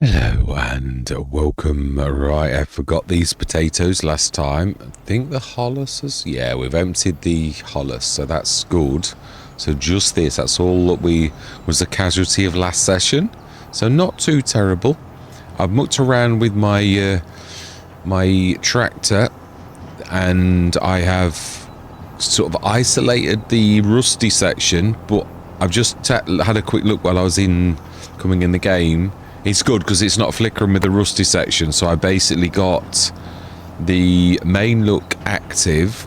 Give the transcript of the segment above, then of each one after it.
Hello and welcome. Right, I forgot these potatoes last time. I think the holluses, yeah, we've emptied the hollus, so that's good. So just this, that's all that was the casualty of last session. So not too terrible. I've mucked around with my my tractor, and I have sort of isolated the rusty section, but I've just had a quick look while I was coming in the game. It's good because it's not flickering with the rusty section, so I basically got the main look active,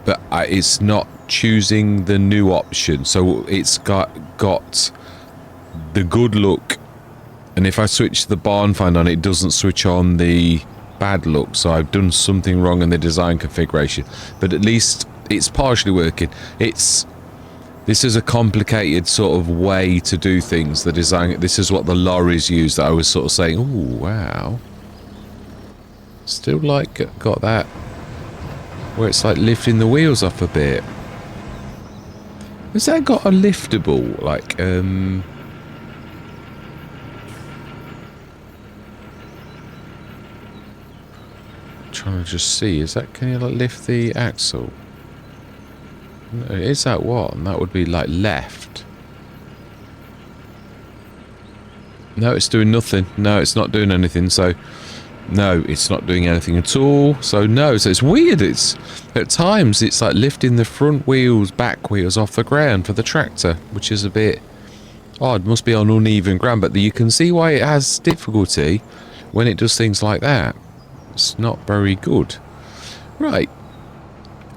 but it's not choosing the new option, so it's got the good look, and if I switch the barn find on, it doesn't switch on the bad look, so I've done something wrong in the design configuration, but at least it's partially working. This is a complicated sort of way to do things, the design. This is what the lorries use that I was sort of saying, oh, wow. Still like got that, where it's like lifting the wheels off a bit. Has that got a liftable, like, trying to just see, can you like lift the axle? No, is that one? That would be like left. No, it's doing nothing. No, it's not doing anything. So, no, it's not doing anything at all. So, no. So, it's weird. It's at times, it's like lifting the front wheels, back wheels off the ground for the tractor, which is a bit odd. Must be on uneven ground. But you can see why it has difficulty when it does things like that. It's not very good. Right.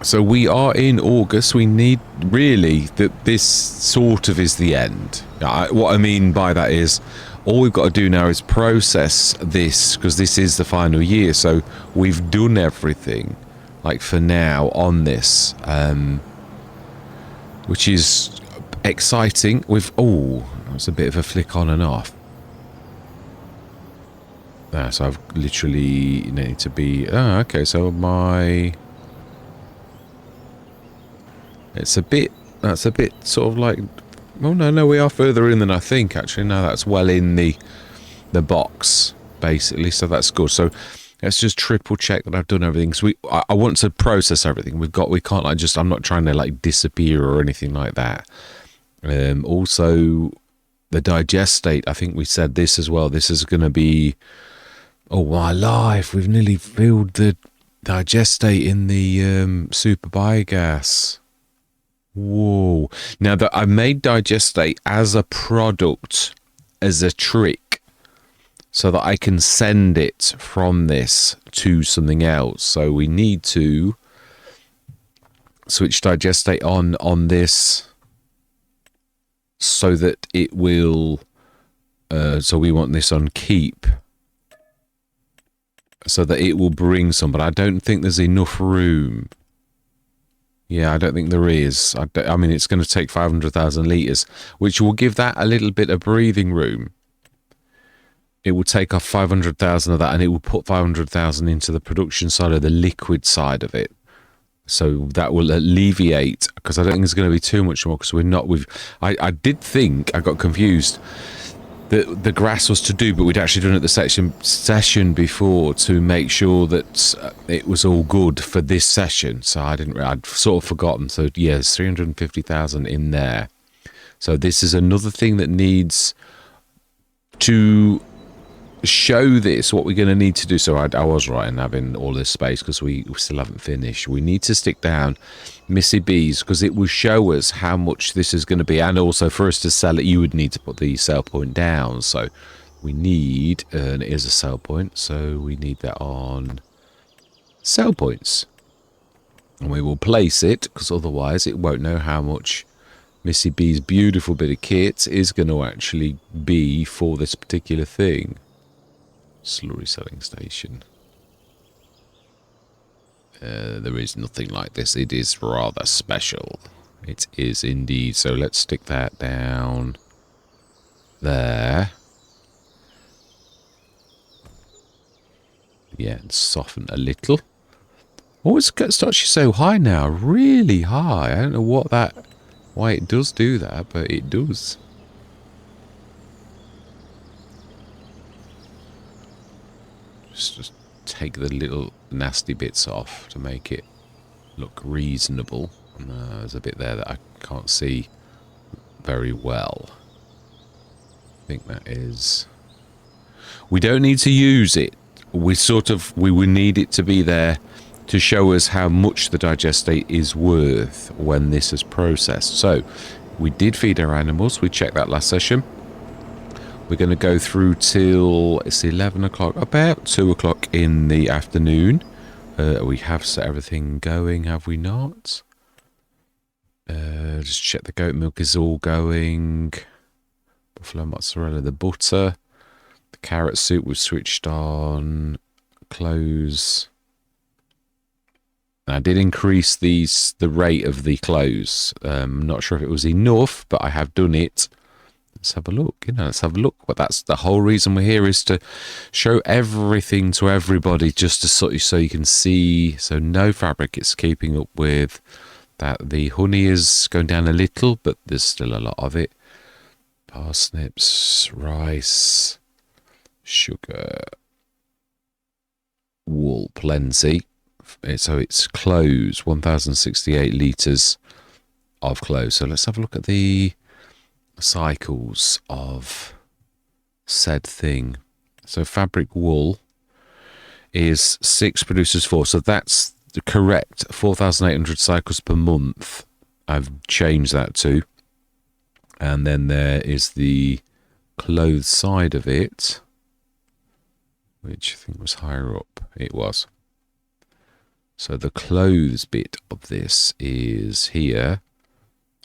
So we are in August. We need really that this sort of is the end. What I mean by that is all we've got to do now is process this, because this is the final year. So we've done everything, like for now, on this, which is exciting. That's a bit of a flick on and off. So I've literally need to be. Oh, okay. So that's a bit sort of like, oh no, we are further in than I think, actually. No, that's well in the box, basically, so that's good. So let's just triple check that I've done everything, because I want to process everything. We can't like just, I'm not trying to like disappear or anything like that. Also, the digestate, I think we said this as well. This is going to be, oh my life, we've nearly filled the digestate in the super biogas. Whoa. Now that I made digestate as a product, as a trick, so that I can send it from this to something else. So we need to switch digestate on this so that it will, so we want this on keep, so that it will bring some, but I don't think there's enough room. Yeah, I don't think there is. I mean, it's going to take 500,000 litres, which will give that a little bit of breathing room. It will take off 500,000 of that, and it will put 500,000 into the production side of the liquid side of it. So that will alleviate, because I don't think there's going to be too much more, because I did think, I got confused, that the grass was to do, but we'd actually done it the session before to make sure that it was all good for this session. So I'd sort of forgotten. So yeah, there's 350,000 in there. So this is another thing that needs to show this, what we're going to need to do. So I was right in having all this space, because we still haven't finished. We need to stick down Missy B's, because it will show us how much this is going to be, and also for us to sell it, you would need to put the sell point down. So we need, and it is a sell point, so we need that on sell points, and we will place it, because otherwise it won't know how much Missy B's beautiful bit of kit is going to actually be for this particular thing. Slurry selling station. There is nothing like this. It is rather special. It is indeed. So let's stick that down there. Yeah, and soften a little. Oh, it's actually so high now. Really high. I don't know why it does do that, but it does. Just take the little nasty bits off to make it look reasonable. And there's a bit there that I can't see very well. I think that is... We don't need to use it. We would need it to be there to show us how much the digestate is worth when this is processed. So we did feed our animals. We checked that last session. We're going to go through till it's 11 o'clock, about 2 o'clock in the afternoon. We have set everything going, have we not? Just check the goat milk is all going. Buffalo mozzarella, the butter, the carrot soup was switched on. Close. I did increase the rate of the close. I'm not sure if it was enough, but I have done it. Let's have a look. Let's have a look. But that's the whole reason we're here, is to show everything to everybody, just to so you can see. So no fabric. It's keeping up with that. The honey is going down a little, but there's still a lot of it. Parsnips, rice, sugar, wool, plenty. So it's clothes, 1,068 litres of clothes. So let's have a look at the cycles of said thing. So fabric wool is 6, produces 4. So that's the correct 4,800 cycles per month. I've changed that to. And then there is the clothes side of it, which I think was higher up. It was. So the clothes bit of this is here,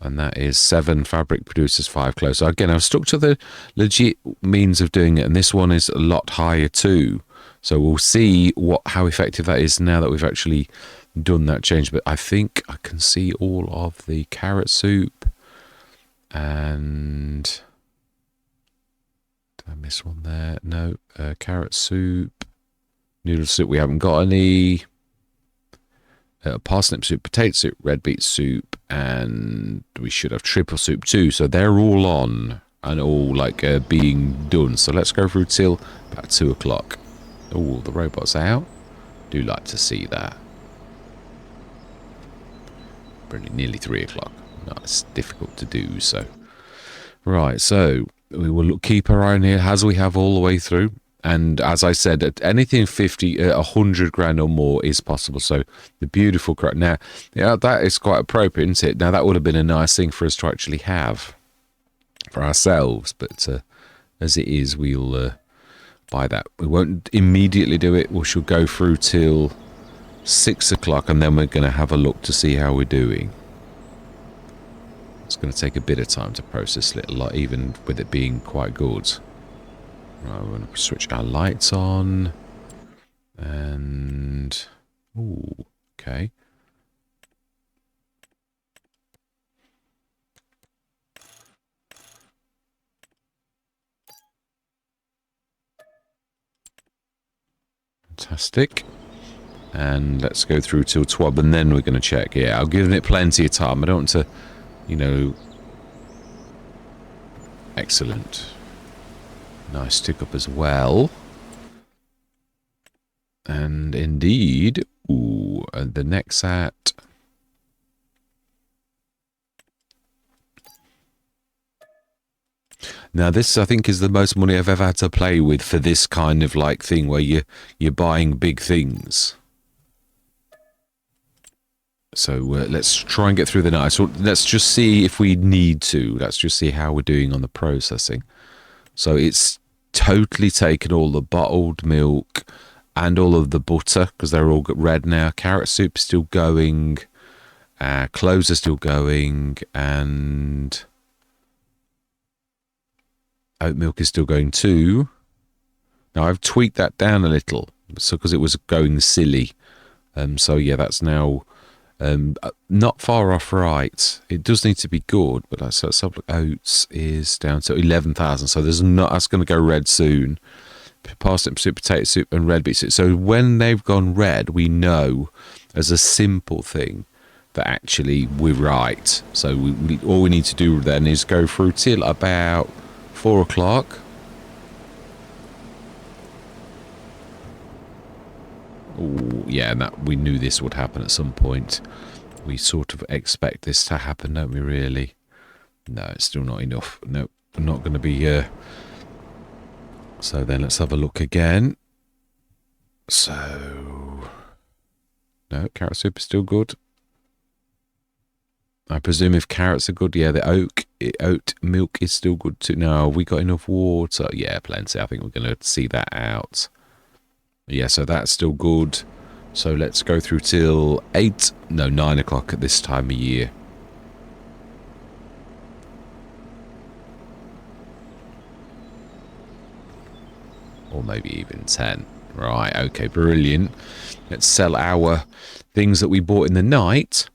and that is 7 fabric produces 5 clothes. So again, I've stuck to the legit means of doing it, and this one is a lot higher too. So we'll see how effective that is now that we've actually done that change. But I think I can see all of the carrot soup, and did I miss one there? No, carrot soup, noodle soup. We haven't got any. Parsnip soup, potato soup, red beet soup, and we should have triple soup too. So they're all on and all being done. So let's go through till about 2 o'clock. Oh, the robot's out. Do like to see that. Nearly 3 o'clock. No, it's difficult to do so. Right, so we will keep our eye on here as we have all the way through. And as I said, anything 50, 100 grand or more is possible. So the beautiful crop. Now, that is quite appropriate, isn't it? Now, that would have been a nice thing for us to actually have for ourselves. But as it is, we'll buy that. We won't immediately do it. We shall go through till 6 o'clock, and then we're going to have a look to see how we're doing. It's going to take a bit of time to process a little lot, even with it being quite good. Right, we're going to switch our lights on, and ooh, okay. Fantastic. And let's go through till 12, and then we're going to check. Yeah, I've given it plenty of time. I don't want to, excellent. Nice tick up as well. And indeed, ooh, and the next at now this I think is the most money I've ever had to play with for this kind of thing where you're buying big things. So let's try and get through the night. So let's just see if we need to. Let's just see how we're doing on the processing. So it's totally taken all the bottled milk and all of the butter, because they're all red now. Carrot soup is still going. Cloves are still going. And oat milk is still going too. Now I've tweaked that down a little, so because it was going silly. So yeah, that's now not far off right. It does need to be good, but let's have a look. Oats is down to 11,000, so there's not. That's going to go red soon. Parsnip soup, potato soup, and red beet soup. So when they've gone red, we know as a simple thing that actually we're right. So all we need to do then is go through till about 4 o'clock. yeah, and that we knew this would happen at some point. We sort of expect this to happen, don't we, really? No, it's still not enough. Nope, not going to be... So then let's have a look again. So... No, carrot soup is still good. I presume if carrots are good, yeah, the oat milk is still good too. No, we got enough water. Yeah, plenty. I think we're going to see that out. Yeah, so that's still good. So let's go through till 9 o'clock at this time of year. Or maybe even 10. Right, okay, brilliant. Let's sell our things that we bought in the night.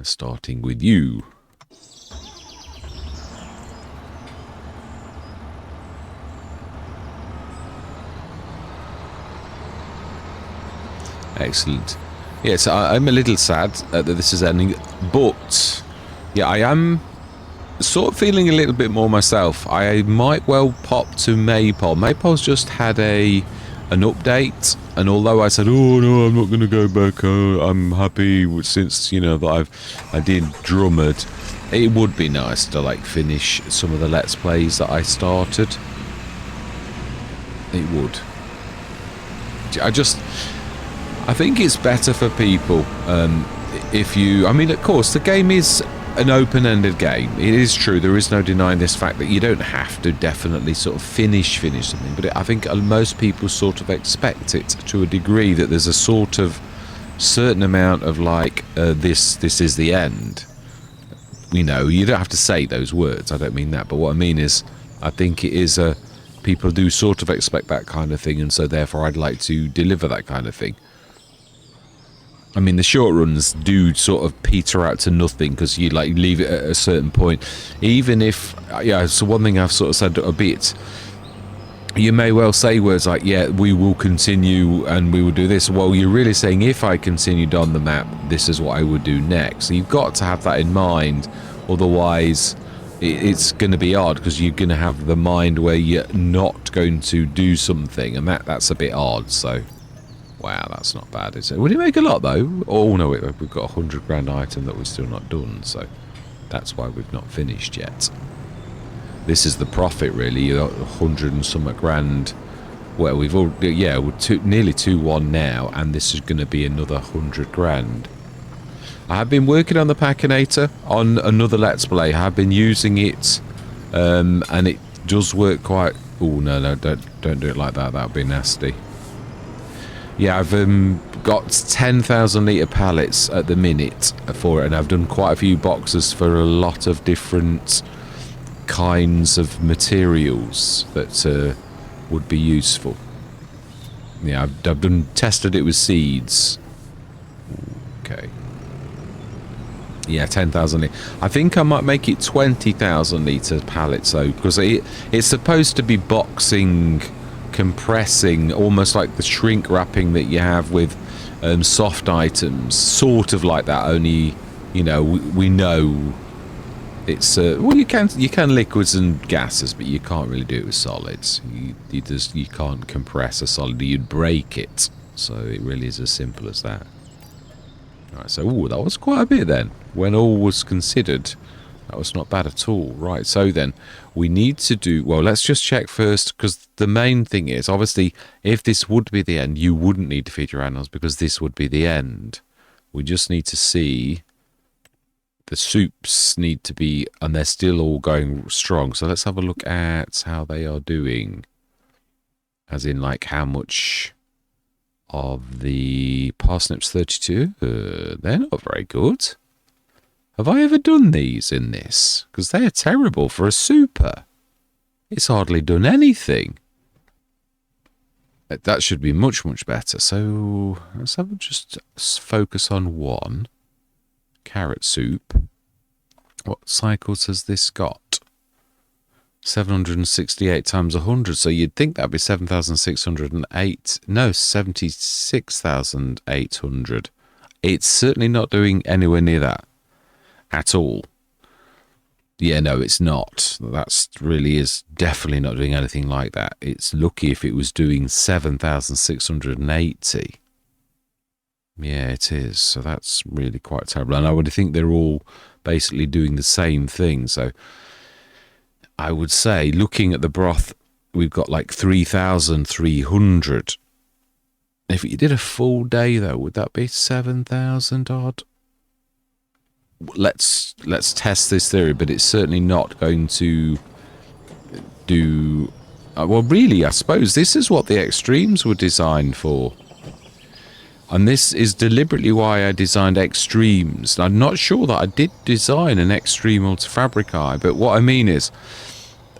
Starting with you. Excellent. Yes, I'm a little sad that this is ending, but yeah, I am sort of feeling a little bit more myself. I might well pop to Maypole. Maypole's just had an update, and although I said, oh no, I'm not going to go back, I'm happy since, you know, that I did Drummond, it would be nice to like finish some of the Let's Plays that I started. It would. I think it's better for people if you... I mean, of course, the game is an open-ended game. It is true. There is no denying this fact that you don't have to definitely sort of finish something. But I think most people sort of expect it to a degree, that there's a sort of certain amount of like, this is the end. You know, you don't have to say those words. I don't mean that. But what I mean is, I think it is a... People do sort of expect that kind of thing, and so therefore I'd like to deliver that kind of thing. I mean, the short runs do sort of peter out to nothing because you like leave it at a certain point. Even if, yeah, so one thing I've sort of said a bit, you may well say words like, yeah, we will continue and we will do this. Well, you're really saying if I continued on the map, this is what I would do next. So you've got to have that in mind. Otherwise, it's going to be odd because you're going to have the mind where you're not going to do something, and that's a bit odd. So... Wow, that's not bad, is it? Would it make a lot, though? Oh, no, we've got a 100 grand item that we're still not done, so that's why we've not finished yet. This is the profit, really. You got 100 and some grand. Well, we've all... Yeah, we're nearly 2-1 now, and this is going to be another 100 grand. I have been working on the Packinator on another Let's Play. I have been using it, and it does work quite... Oh, no, don't do it like that. That would be nasty. Yeah, I've got 10,000 litre pallets at the minute for it, and I've done quite a few boxes for a lot of different kinds of materials that would be useful. Yeah, I've tested it with seeds. Okay. Yeah, 10,000 litre. I think I might make it 20,000 litre pallets though, because it's supposed to be boxing... compressing, almost like the shrink wrapping that you have with soft items, sort of like that, only, you know, we know it's well, you can liquids and gases, but you can't really do it with solids. You can't compress a solid, you'd break it. So it really is as simple as that. Alright, so that was quite a bit then, when all was considered. That was not bad at all. Right, so then we need to do... Well, let's just check first, because the main thing is, obviously, if this would be the end, you wouldn't need to feed your animals, because this would be the end. We just need to see... The soups need to be... And they're still all going strong. So let's have a look at how they are doing. As in, like, how much of the parsnips 32? They're not very good. Have I ever done these in this? Because they are terrible for a super. It's hardly done anything. That should be much, much better. So let's have just focus on one. Carrot soup. What cycles has this got? 768 times 100. So you'd think that'd be 7,608. No, 76,800. It's certainly not doing anywhere near that. At all. Yeah, no, it's not. That's really is definitely not doing anything like that. It's lucky if it was doing 7,680. Yeah, it is. So that's really quite terrible. And I would think they're all basically doing the same thing. So I would say, looking at the broth, we've got like 3,300. If you did a full day, though, would that be 7,000 odd? Let's test this theory, but it's certainly not going to do... well, really, I suppose this is what the extremes were designed for. And this is deliberately why I designed extremes. I'm not sure that I did design an extreme ultra fabrici, but what I mean is,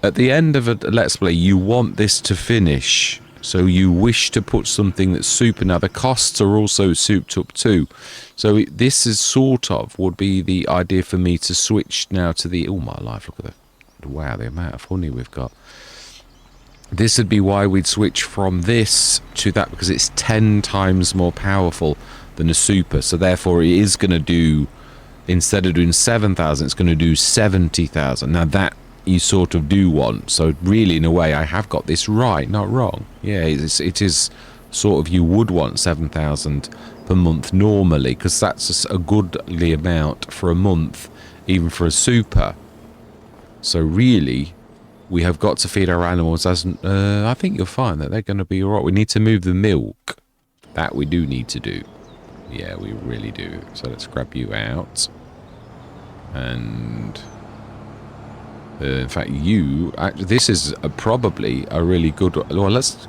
at the end of a Let's Play, you want this to finish. So you wish to put something that's super. Now, the costs are also souped up too. So this is sort of would be the idea for me to switch now to the... Oh, my life, look at that. Wow, the amount of honey we've got. This would be why we'd switch from this to that, because it's 10 times more powerful than a super. So therefore, it is going to do, instead of doing 7,000, it's going to do 70,000. Now, that you sort of do want. So really, in a way, I have got this right, not wrong. Yeah, it is sort of, you would want 7,000 per month normally, because that's a goodly amount for a month, even for a super. So really, we have got to feed our animals as... I think you'll find that they're going to be all right. We need to move the milk. That we do need to do. Yeah, we really do. So let's grab you out. And... in fact, this is probably a really good... Well, let's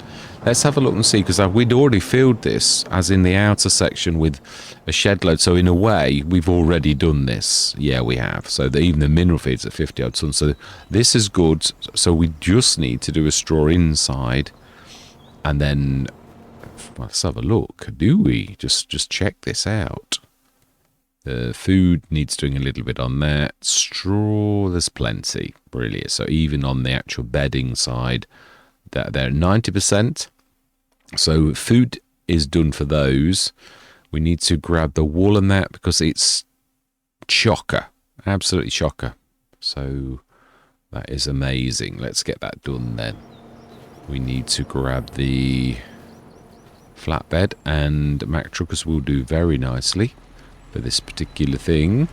have a look and see, because we'd already filled this, as in the outer section, with a shed load. So in a way, we've already done this. Yeah, we have. So even the mineral feed's at 50 odd tons. So this is good. So we just need to do a straw inside, and then let's have a look. Do we just check this out? The food needs doing a little bit on that. Straw, there's plenty. Brilliant. So even on the actual bedding side, they're 90%. So food is done for those. We need to grab the wool and that, because it's chocker. Absolutely chocker. So that is amazing. Let's get that done then. We need to grab the flatbed, and Mack Truckers will do very nicely for this particular thing.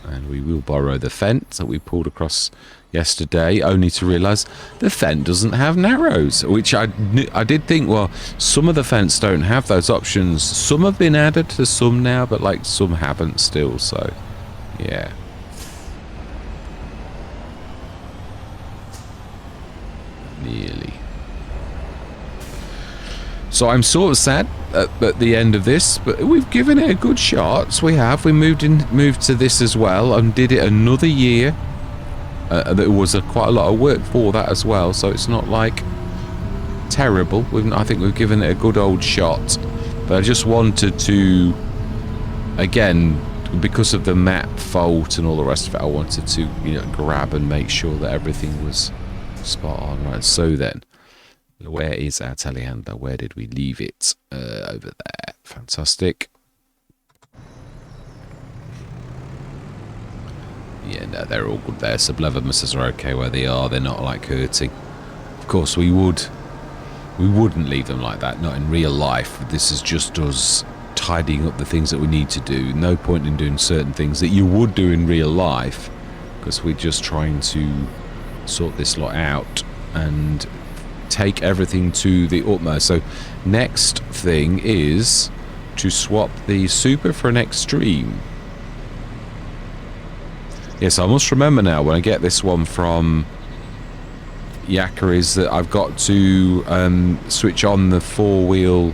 And we will borrow the fence that we pulled across yesterday, only to realise the fence doesn't have narrows, which I did think, well, some of the fence don't have those options. Some have been added to some now, but like some haven't still, so yeah. Nearly. So I'm sort of sad at the end of this, but we've given it a good shot. So we have. We moved to this as well, and did it another year. There was quite a lot of work for that as well, so it's not like terrible. I think we've given it a good old shot. But I just wanted to, again, because of the map fault and all the rest of it, I wanted to, grab and make sure that everything was spot on. Right. So then, where is our telehandler? Where did we leave it? Over there. Fantastic. Yeah, no, they're all good there. Sublevamisses are okay where they are. They're not like hurting. Of course, we wouldn't leave them like that. Not in real life. This is just us tidying up the things that we need to do. No point in doing certain things that you would do in real life, because we're just trying to sort this lot out and take everything to the utmost. So next thing is to swap the super for an extreme. Yes, I must remember now when I get this one from Yakka is that I've got to switch on the four-wheel,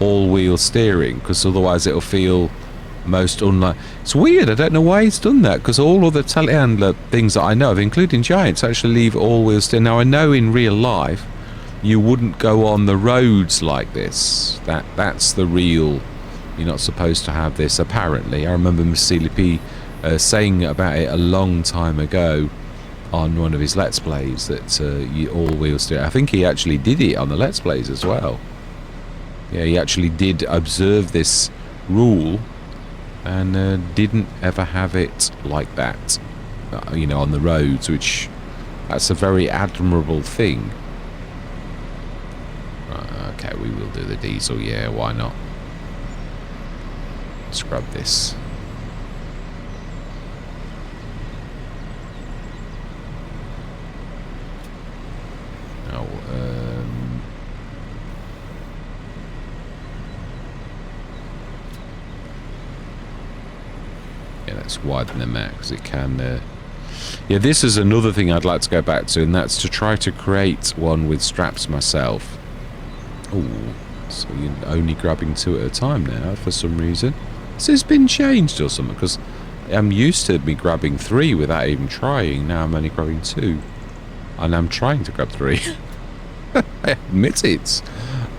all-wheel steering, because otherwise it'll feel most unlike... It's weird, I don't know why he's done that, because all other telehandler things that I know of, including Giants, actually leave all-wheel steering. Now, I know in real life you wouldn't go on the roads like this. That's the real... You're not supposed to have this, apparently. I remember Miss Celia P. Saying about it a long time ago on one of his Let's Plays, that you all-wheel steer. I think he actually did it on the Let's Plays as well. Yeah, he actually did observe this rule and didn't ever have it like that, you know, on the roads, which that's a very admirable thing. Okay, we will do the diesel, yeah, why not? Let's grab this. Oh, yeah, let's widen them out because it can... Yeah, this is another thing I'd like to go back to, and that's to try to create one with straps myself. Oh, so you're only grabbing 2 at a time now for some reason. Has this been changed or something? Because I'm used to me grabbing 3 without even trying. Now I'm only grabbing 2. And I'm trying to grab 3. I admit it.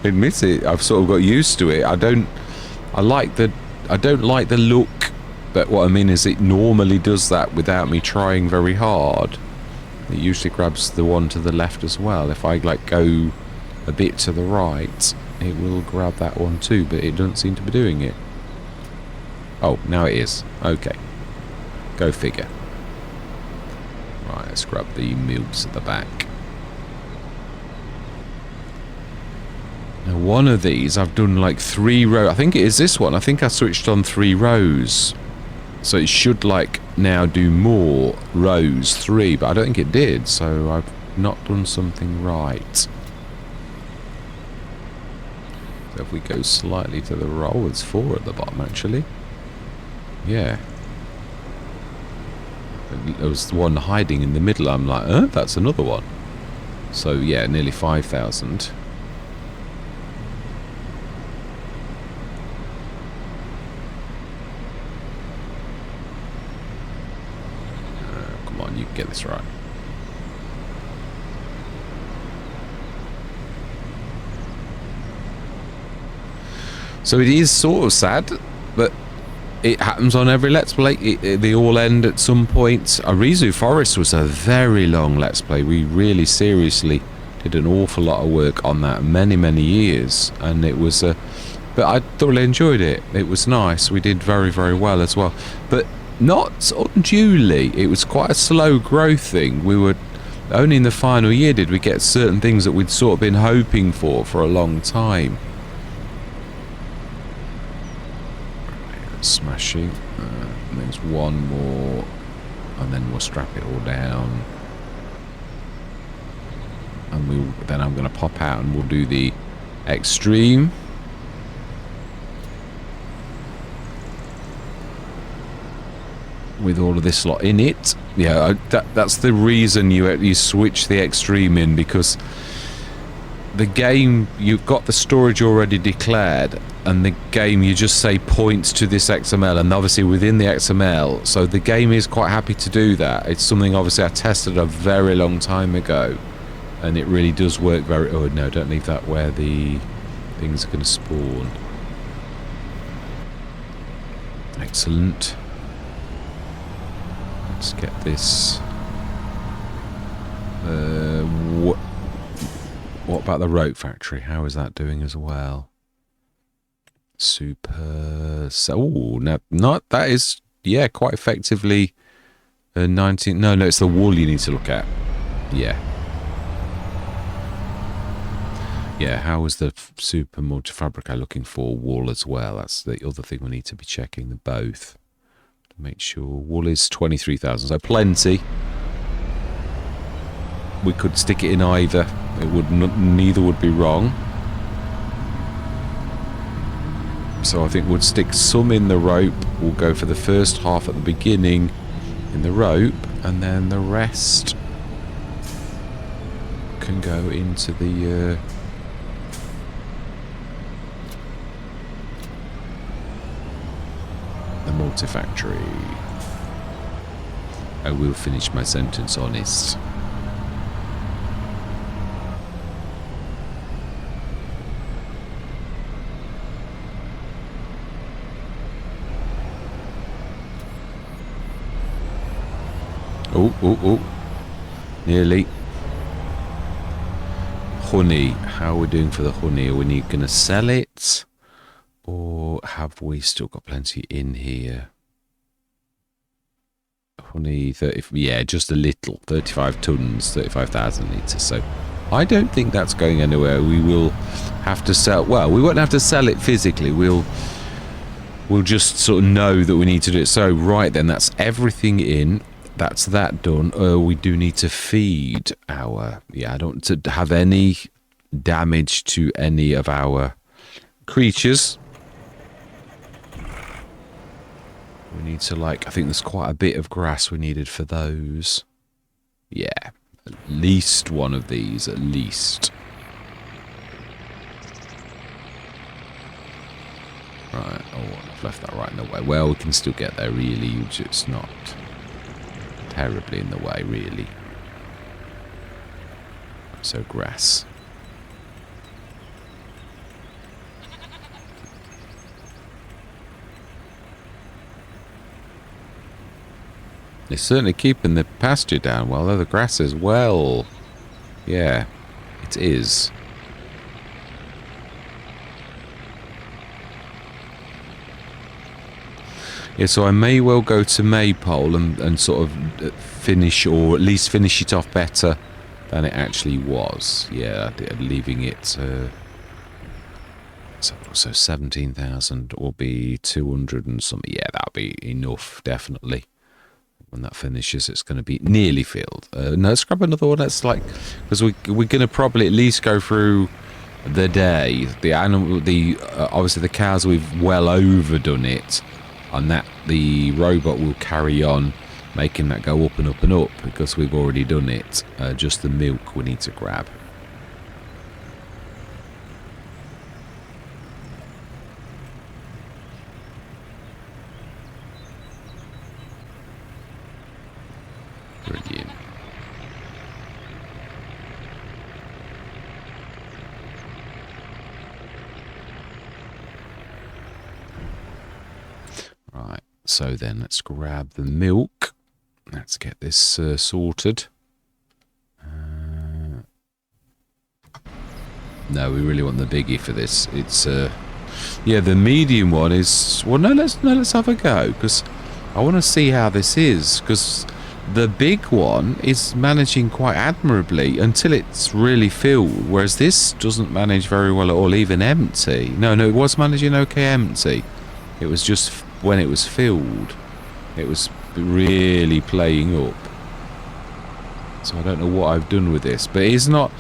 Admit it. I've sort of got used to it. I don't like the look, but what I mean is it normally does that without me trying very hard. It usually grabs the one to the left as well. If I like go a bit to the right, it will grab that one too, but it doesn't seem to be doing it. Oh, now it is. Okay. Go figure. Right, let's grab the milks at the back. Now, one of these, I've done like 3 rows. I think it is this one. I think I switched on 3 rows. So it should like now do more rows, 3, but I don't think it did. So I've not done something right. So if we go slightly to the right, oh, it's 4 at the bottom actually. Yeah. There was one hiding in the middle. I'm like, that's another one. So yeah, nearly 5,000. Come on, you can get this right. So it is sort of sad, but it happens on every Let's Play. They all end at some point. Arizu Forest was a very long Let's Play. We really seriously did an awful lot of work on that, many years, and it was but I thoroughly enjoyed it. It was nice. We did very well as well, but not unduly. It was quite a slow growth thing. We were only in the final year did we get certain things that we'd sort of been hoping for a long time. Smashing. There's one more, and then we'll strap it all down, and then I'm going to pop out and we'll do the extreme. With all of this lot in it. Yeah, that's the reason you switch the extreme in, because the game, you've got the storage already declared, and the game, you just say points to this XML, and obviously within the XML, so the game is quite happy to do that. It's something obviously I tested a very long time ago, and it really does work very... Oh no, don't leave that where the things are going to spawn. Excellent. Let's get this. What about the rope factory? How is that doing as well? Super. So, now, not that is, yeah, quite effectively 19. No, it's the wool you need to look at. Yeah. Yeah, how is the super multifabrica looking for wool as well? That's the other thing we need to be checking, the both. To make sure wool is 23,000, so plenty. We could stick it in either. It would neither would be wrong. So I think we'll stick some in the rope. We'll go for the first half at the beginning in the rope, and then the rest can go into the multi-factory. I will finish my sentence honest. Oh. Nearly. Honey. How are we doing for the honey? Are we going to sell it? Or have we still got plenty in here? 20, 30, yeah, just a little. 35 tons, 35,000 litres. So I don't think that's going anywhere. We will have to sell... Well, we won't have to sell it physically. We'll just sort of know that we need to do it. So, right then, that's everything in. That's that done. We do need to feed our... Yeah, I don't want to have any damage to any of our creatures. We need to, like, I think there's quite a bit of grass we needed for those. Yeah, at least one of these, at least. Right, oh, I've left that right in the way. Well, we can still get there, really. It's not terribly in the way, really. So, grass. It's certainly keeping the pasture down well, though the grass is well. Yeah, it is. Yeah, so I may well go to Maypole and sort of finish, or at least finish it off better than it actually was. Yeah, leaving it... so 17,000 will be 200 and something. Yeah, that'll be enough, definitely. When that finishes, it's going to be nearly filled. No, let's grab another one. That's like, because we're going to probably at least go through the day. The animal, obviously the cows, we've well overdone it, and that the robot will carry on making that go up and up and up because we've already done it. Just the milk we need to grab. Brilliant. Right, so then let's grab the milk. Let's get this sorted. No, we really want the biggie for this. It's yeah, the medium one is... Well, no, let's have a go, because I want to see how this is, because the big one is managing quite admirably until it's really filled, whereas this doesn't manage very well at all, even empty. No, it was managing okay empty. It was just when it was filled, it was really playing up. So I don't know what I've done with this, but it's not...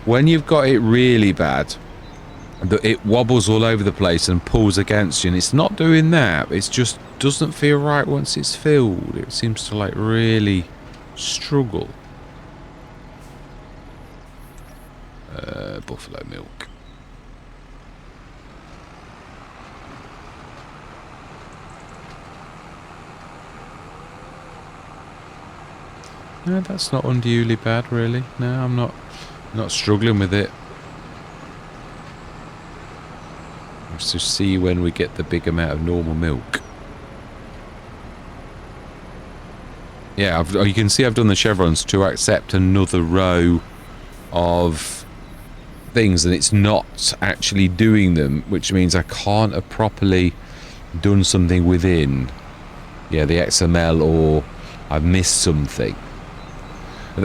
When you've got it really bad, it wobbles all over the place and pulls against you, and it's not doing that. It just doesn't feel right once it's filled. It seems to like really struggle. Buffalo milk. No, that's not unduly bad, really. No, I'm not struggling with it. Let's just see when we get the big amount of normal milk. Yeah, you can see I've done the chevrons to accept another row of things, and it's not actually doing them, which means I can't have properly done something within, yeah, the XML, or I've missed something.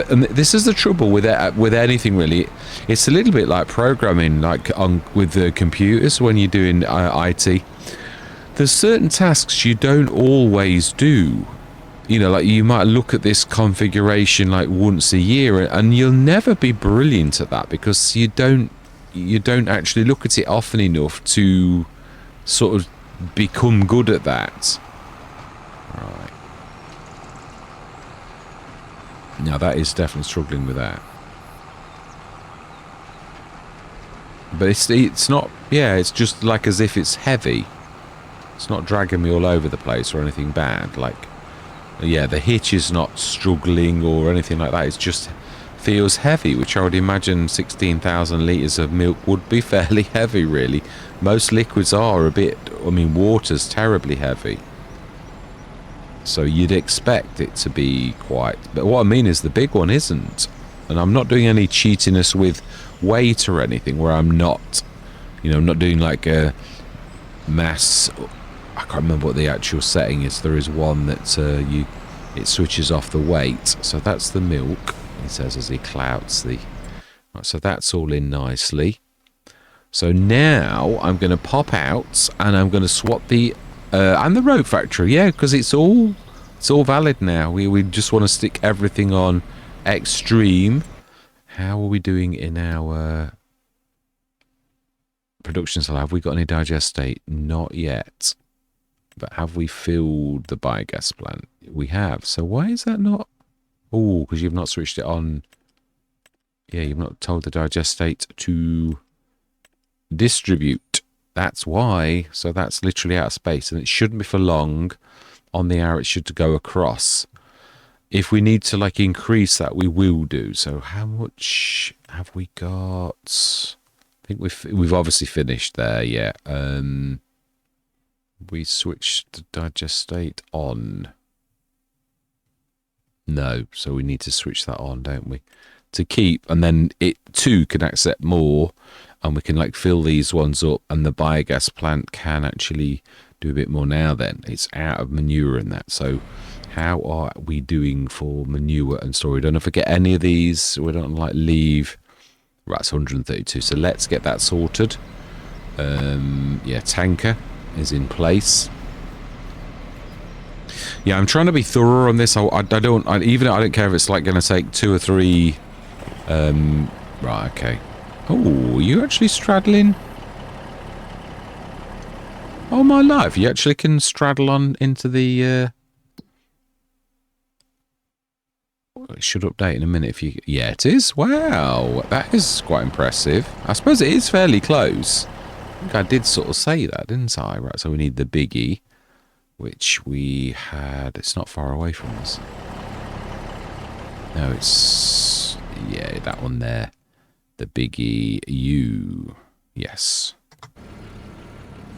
And this is the trouble with anything, really. It's a little bit like programming, like with the computers when you're doing IT. There's certain tasks you don't always do. You know, like you might look at this configuration like once a year, and you'll never be brilliant at that because you don't actually look at it often enough to sort of become good at that. Right. Now that is definitely struggling with that. But it's not, yeah, it's just like as if it's heavy. It's not dragging me all over the place or anything bad. Like, yeah, the hitch is not struggling or anything like that. It just feels heavy, which I would imagine 16,000 litres of milk would be fairly heavy, really. Most liquids are a bit, I mean, water's terribly heavy. So you'd expect it to be quite... But what I mean is the big one isn't. And I'm not doing any cheatiness with weight or anything where I'm not... You know, I'm not doing like a mass. I can't remember what the actual setting is. There is one that it switches off the weight. So that's the milk, he says as he clouts the... Right, so that's all in nicely. So now I'm going to pop out and I'm going to swap the... and the rope factory, yeah, because it's all valid now. We just want to stick everything on extreme. How are we doing in our production cell? Have we got any digestate? Not yet. But have we filled the biogas plant? We have. So why is that not... Oh, because you've not switched it on. Yeah, you've not told the digestate to distribute. That's why. So that's literally out of space. And it shouldn't be for long. On the hour, it should go across. If we need to, like, increase that, we will do. So how much have we got? I think we've obviously finished there, yeah. We switched the digestate on. No, so we need to switch that on, don't we? To keep, and then it too can accept more, and we can like fill these ones up, and the biogas plant can actually do a bit more now. Then it's out of manure and that. So how are we doing for manure and storage? Don't forget any of these. We don't like leave. Right, it's 132. So let's get that sorted. Yeah, tanker is in place. Yeah, I'm trying to be thorough on this. I don't care if it's like going to take 2 or 3. Right, okay. Oh, you actually straddling? Oh my life! You actually can straddle on into the. It should update in a minute if you... Yeah, it is. Wow, that is quite impressive. I suppose it is fairly close. I think I did sort of say that, didn't I? Right, so we need the biggie, which we had... It's not far away from us. No, it's... Yeah, that one there. The biggie U. Yes.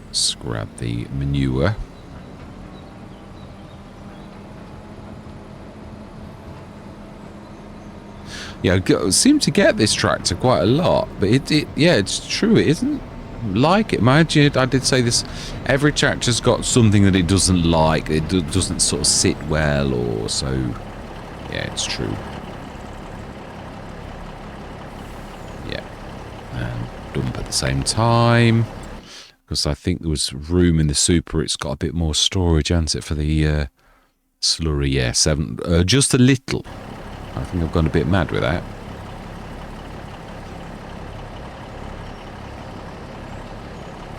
Let's grab the manure. Yeah, I seem to get this tractor quite a lot, but yeah, it's true. It isn't like it. Imagine, I did say this, every tractor's got something that it doesn't like. It doesn't sort of sit well, or so. Yeah, it's true. Yeah, and dump at the same time, because I think there was room in the super. It's got a bit more storage, hasn't it, for the slurry? Yeah, 7, just a little. I think I've gone a bit mad with that.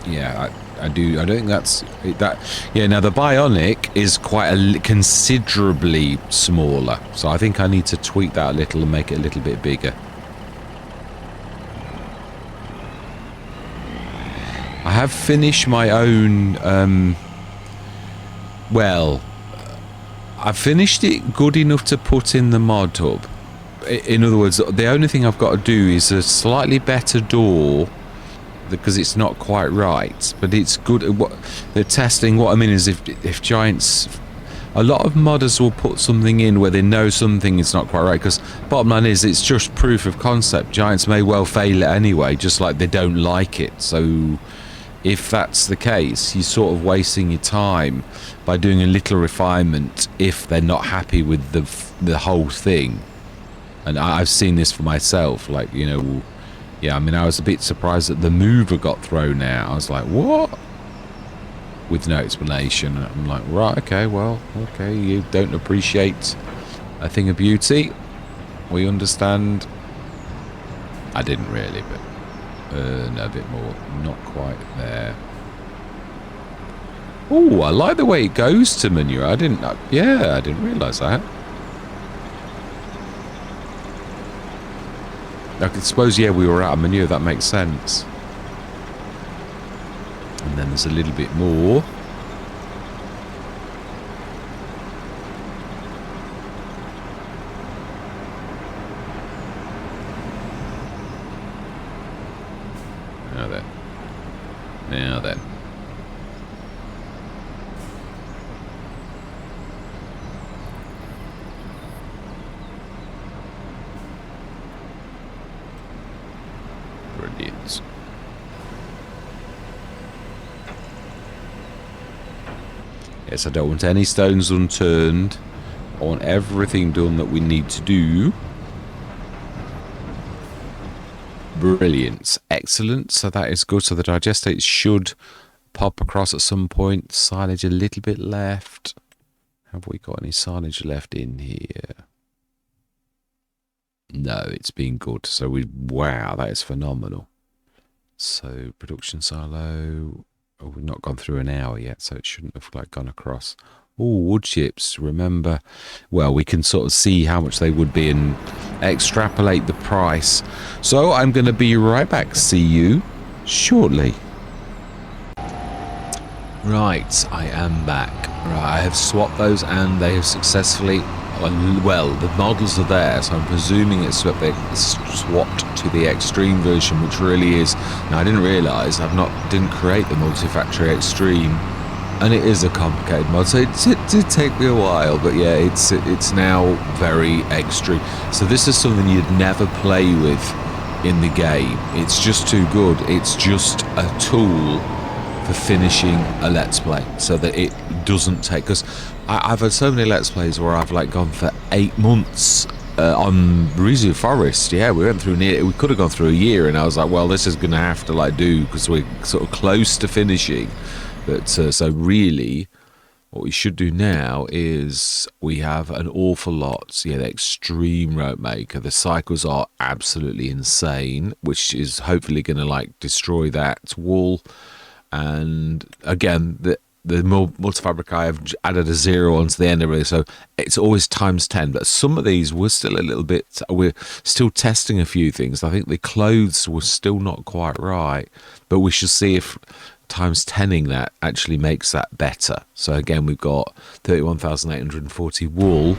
Yeah, I do. I don't think that's that. Yeah, now the bionic is quite considerably smaller, so I think I need to tweak that a little and make it a little bit bigger. I have finished my own. Well, I finished it good enough to put in the mod hub. In other words, the only thing I've got to do is a slightly better door, because it's not quite right, but it's good. What they're testing, what I mean is if Giants, a lot of modders will put something in where they know something is not quite right, because bottom line is it's just proof of concept. Giants may well fail it anyway, just like they don't like it. So if that's the case, you're sort of wasting your time by doing a little refinement if they're not happy with the whole thing. And I've seen this for myself, like, you know, yeah, I mean, I was a bit surprised that the mover got thrown out. I was like, what? With no explanation. I'm like, right, okay, well, okay, you don't appreciate a thing of beauty. We understand. I didn't really, but no, a bit more. Not quite there. Oh, I like the way it goes to manure. I didn't realise that. I suppose, yeah, we were out of manure. That makes sense. And then there's a little bit more. Now then. Now then. Brilliant. Yes, I don't want any stones unturned. I want everything done that we need to do. Brilliant. Excellent. So that is good. So the digestate should pop across at some point. Silage a little bit left. Have we got any silage left in here? No, it's been good. So wow, that is phenomenal. So production silo. Oh, we've not gone through an hour yet, so it shouldn't have gone across. Oh, wood chips, remember, well, we can sort of see how much they would be and extrapolate the price. So I'm going to be right back. See you shortly. Right, I am back. Right, I have swapped those and they have successfully, well, the models are there, so I'm presuming it's swapped to the extreme version, which really is, now I didn't realise, didn't create the multi-factory extreme. And it is a complicated mod, so it did take me a while, but yeah, it's now very extreme. So this is something you'd never play with in the game. It's just too good. It's just a tool for finishing a Let's Play, so that it doesn't take... Because I've had so many Let's Plays where I've gone for 8 months on Vouilly Forest. Yeah, we went through we could have gone through a year, and I was like, well, this is going to have to do, because we're sort of close to finishing. But so really, what we should do now is we have an awful lot. Yeah, the extreme rope maker. The cycles are absolutely insane, which is hopefully going to destroy that wool. And again, the multifabric, I have added a 0 onto the end of it, so it's always times 10. But some of these were still a little bit. We're still testing a few things. I think the clothes were still not quite right, but we should see if times 10ing that actually makes that better. So again, we've got 31,840 wool.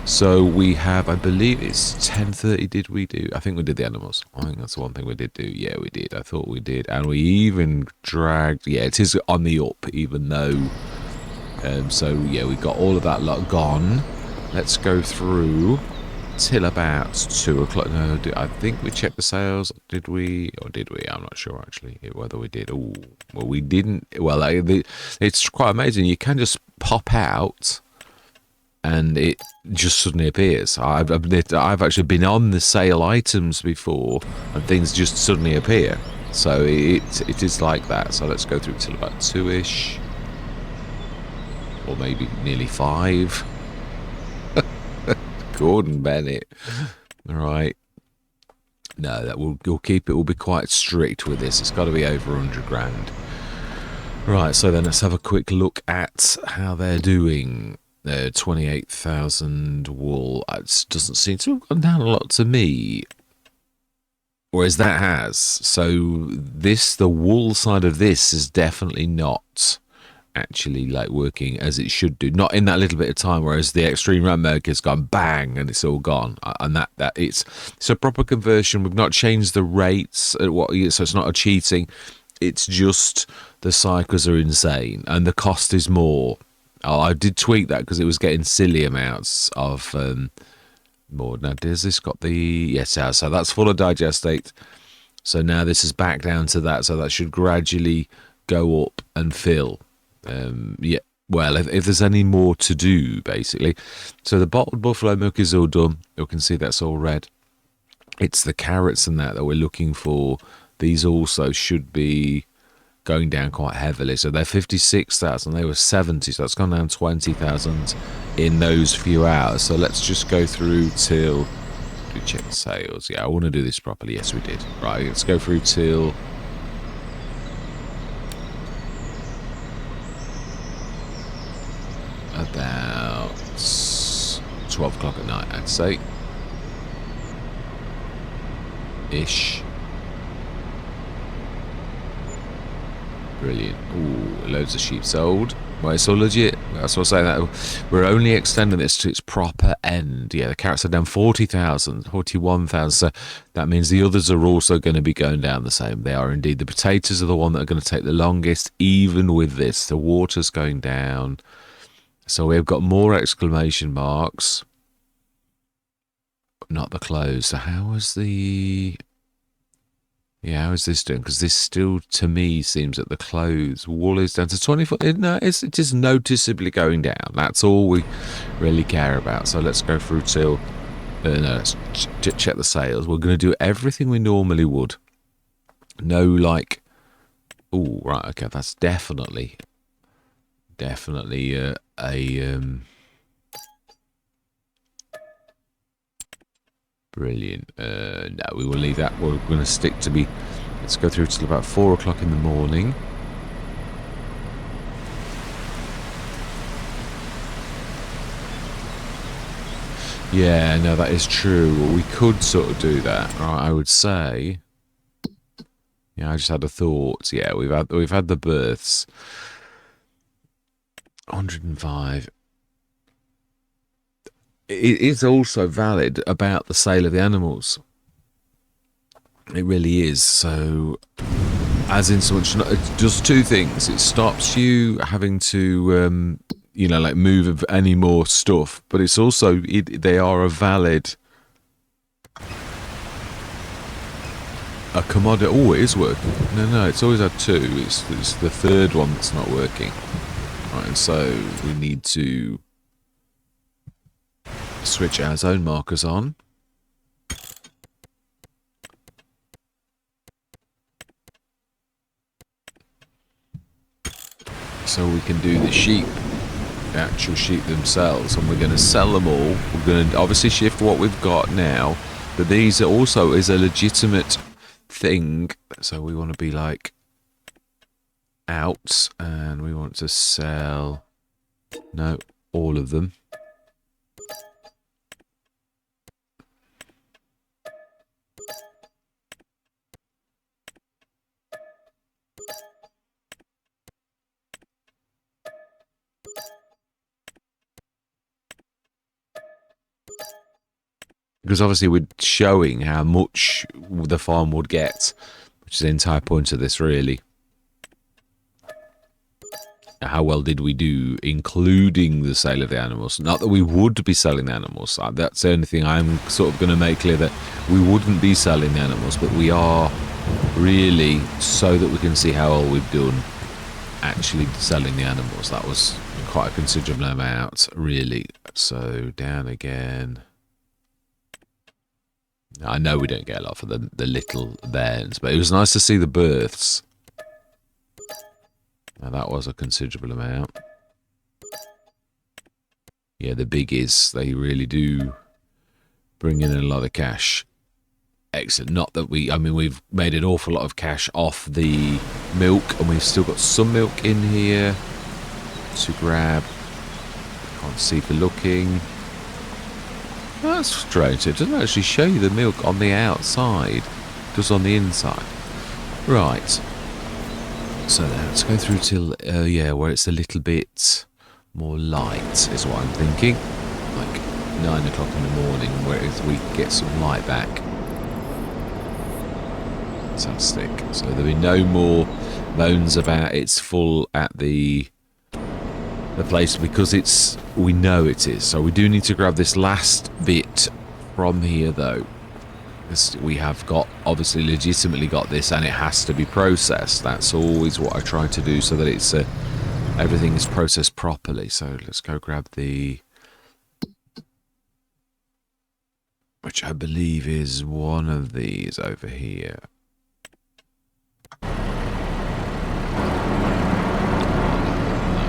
So we have, I believe it's 1030. Did we do? I think we did the animals. I think that's the one thing we did do. Yeah, we did. I thought we did. And we even dragged, yeah, it is on the up, even though so yeah, we got all of that lot gone. Let's go through till about 2 o'clock. No, I think we checked the sales. Did we? Or did we? I'm not sure actually whether we did. Oh, well, we didn't. Well, it's quite amazing. You can just pop out and it just suddenly appears. I've actually been on the sale items before and things just suddenly appear. So it is like that. So let's go through till about 2ish, or maybe nearly 5. Gordon Bennett. All right. No, that we'll keep it. We'll be quite strict with this. It's got to be over 100 grand. Right. So then let's have a quick look at how they're doing. 28,000 wool. It doesn't seem to have gone down a lot to me. Whereas that has. So the wool side of this is definitely not actually working as it should do, not in that little bit of time, whereas the extreme rope maker has gone bang and it's all gone, and that it's a proper conversion. We've not changed the rates at so it's not a cheating, it's just the cycles are insane and the cost is more. I did tweak that because it was getting silly amounts of more. Now does this got the, yes it has, so that's full of digestate, so now this is back down to that, so that should gradually go up and fill. Yeah, well, if there's any more to do, basically. So the bottled buffalo milk is all done. You can see that's all red. It's the carrots and that we're looking for. These also should be going down quite heavily. So they're 56,000. They were 70, so that's gone down 20,000 in those few hours. So let's just go through till we check the sales. Yeah, I want to do this properly. Yes, we did. Right, let's go through till about 12 o'clock at night, I'd say. Ish. Brilliant. Ooh, loads of sheep sold. Well, it's all legit. That's what I'm saying. That we're only extending this to its proper end. Yeah, the carrots are down 40,000, 41,000. So that means the others are also going to be going down the same. They are indeed. The potatoes are the one that are going to take the longest, even with this. The water's going down. So we've got more exclamation marks, but not the close. So how was the... Yeah, how is this doing? Because this still, to me, seems that the clothes wool is down to 24. No, it is noticeably going down. That's all we really care about. So let's go through till... no, let's check the sales. We're going to do everything we normally would. No, like... Oh, right, okay, that's definitely brilliant. No, we will leave that. We're going to stick to be... Let's go through till about 4 o'clock in the morning. Yeah, no, that is true. We could sort of do that, right? I would say. Yeah, I just had a thought. Yeah, we've had the births. 105. It is also valid about the sale of the animals. It really is. So, as in so much, it does two things. It stops you having to, you know, like move any more stuff, but it's also they are a valid a commodity. Oh, it is working. No, it's always had two. It's the third one that's not working. Right, and so we need to switch our zone markers on. So we can do the sheep, the actual sheep themselves, and we're going to sell them all. We're going to obviously shift what we've got now, but these are also is a legitimate thing. So we want to be like out, and we want to sell, no, all of them. Because obviously we're showing how much the farm would get, which is the entire point of this, really. How well did we do, including the sale of the animals? Not that we would be selling the animals. That's the only thing I'm sort of going to make clear, that we wouldn't be selling the animals, but we are really, so that we can see how well we've done actually selling the animals. That was quite a considerable amount, really. So down again. I know we don't get a lot for the little bairns, but it was nice to see the births. Now that was a considerable amount. Yeah, the biggies, they really do bring in a lot of cash. Excellent. Not that we've made an awful lot of cash off the milk, and we've still got some milk in here to grab. Can't see for looking. That's strange. It doesn't actually show you the milk on the outside, just on the inside. Right. So let's go through till, yeah, where it's a little bit more light, is what I'm thinking. Like 9 o'clock in the morning, where we get some light back. Fantastic. So there'll be no more moans about it's full at the place, because we know it is. So we do need to grab this last bit from here, though, because we have got, obviously legitimately got this, and it has to be processed. That's always what I try to do, so that it's everything is processed properly. So let's go grab the, which I believe is one of these over here.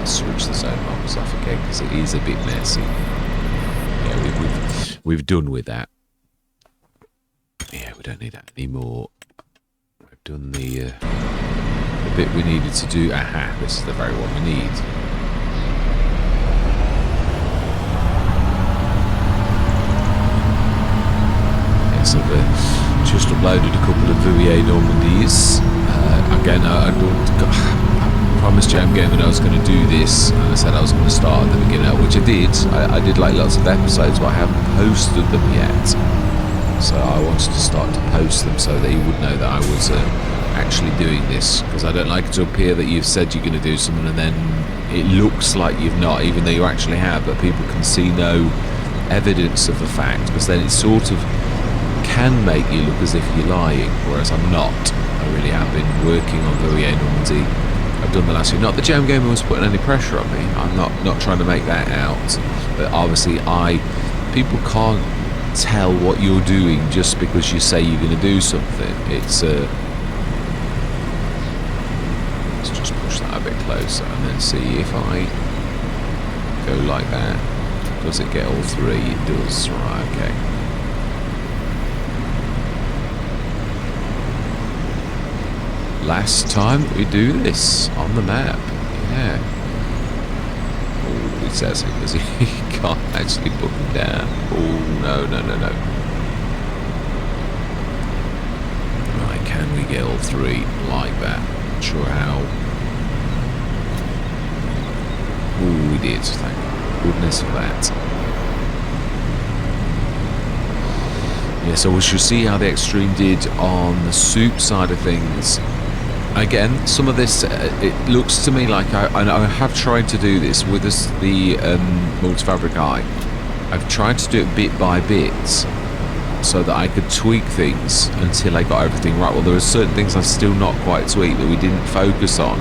Switch the zone markers off again, because it is a bit messy. Yeah, we've done with that. Yeah, we don't need that anymore. We've done the bit we needed to do. Aha, this is the very one we need. Yeah, so just uploaded a couple of Vouilly Normandys. Again, I promised JMGaming I was going to do this, and I said I was going to start at the beginning, which I did. I did like lots of episodes, but I haven't posted them yet. So I wanted to start to post them so that you would know that I was actually doing this, because I don't like it to appear that you've said you're going to do something and then it looks like you've not, even though you actually have, but people can see no evidence of the fact, because then it sort of can make you look as if you're lying, whereas I'm not. I really have been working on Vouilly Normandy. I've done the last few. Not that JMGaming was putting any pressure on me. I'm not trying to make that out. But obviously, people can't tell what you're doing just because you say you're going to do something. It's let's just push that a bit closer and then see if I go like that. Does it get all three? It does. Right. Okay. Last time we do this on the map. Yeah. Oh, it says it because he can't actually put them down. Oh, no. Right, can we get all three like that? Not sure how. Oh, we did. Thank goodness for that. Yeah, so we shall see how the Extreme did on the soup side of things. Again, some of this, it looks to me like I have tried to do this with the multi-fabric eye. I've tried to do it bit by bit so that I could tweak things until I got everything right. Well, there are certain things I've still not quite tweaked that we didn't focus on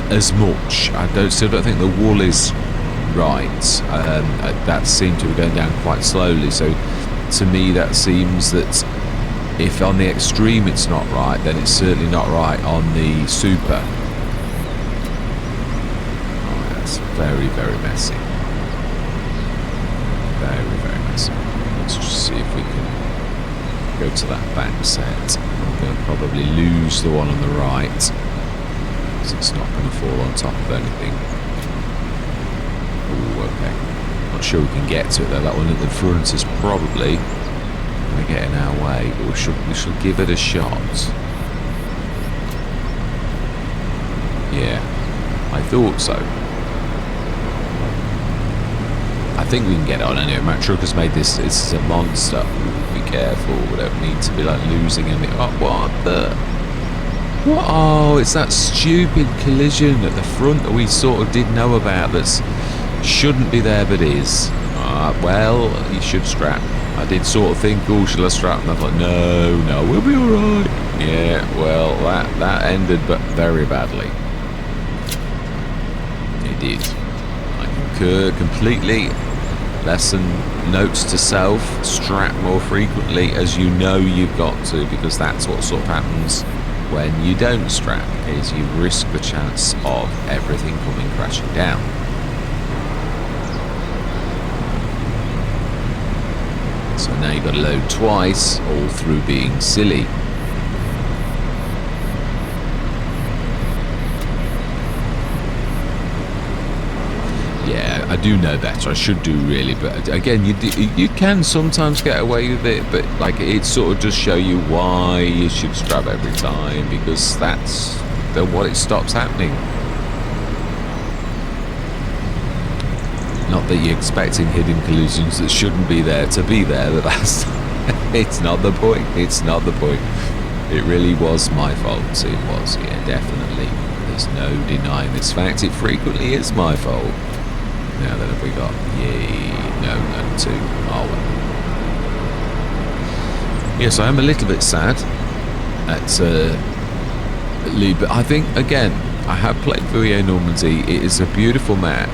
as much. I still don't think the wool is right. That seemed to be going down quite slowly. So to me, that seems that if on the Extreme it's not right, then it's certainly not right on the Super. Oh, that's very, very messy. Very, very messy. Let's just see if we can go to that back set. I'm going to probably lose the one on the right, because it's not going to fall on top of anything. Oh, okay. Not sure we can get to it though. That one at the front is probably going to get in our way, but we shall give it a shot. Yeah, I thought so. I think we can get it on anyway. Matt Truck has made this. It's a monster. Be careful. We don't need to be like losing anything. Oh, what the? What? Oh, it's that stupid collision at the front that we sort of did know about. That shouldn't be there, but is. Well, you should strap. I did sort of think, oh, shall I strap? And I thought, no, we'll be all right. Yeah, well, that ended, but very badly. It did. I concur completely. Lesson notes to self: strap more frequently, as you know you've got to, because that's what sort of happens when you don't strap. Is you risk the chance of everything coming crashing down. So now you've got to load twice, all through being silly. Yeah, I do know better. I should do really, but again, you can sometimes get away with it. But like, it sort of does show you why you should strap every time, because that's what it stops happening. Not that you're expecting hidden collisions that shouldn't be there to be there, but that's it's not the point. It's not the point. It really was my fault. It was, yeah, definitely. There's no denying this fact. It frequently is my fault. Now then, have we got? Yay. No, 2. Oh, well. Yes, I am a little bit sad at Lee, but I think, again, I have played Vouilly Normandy. It is a beautiful map.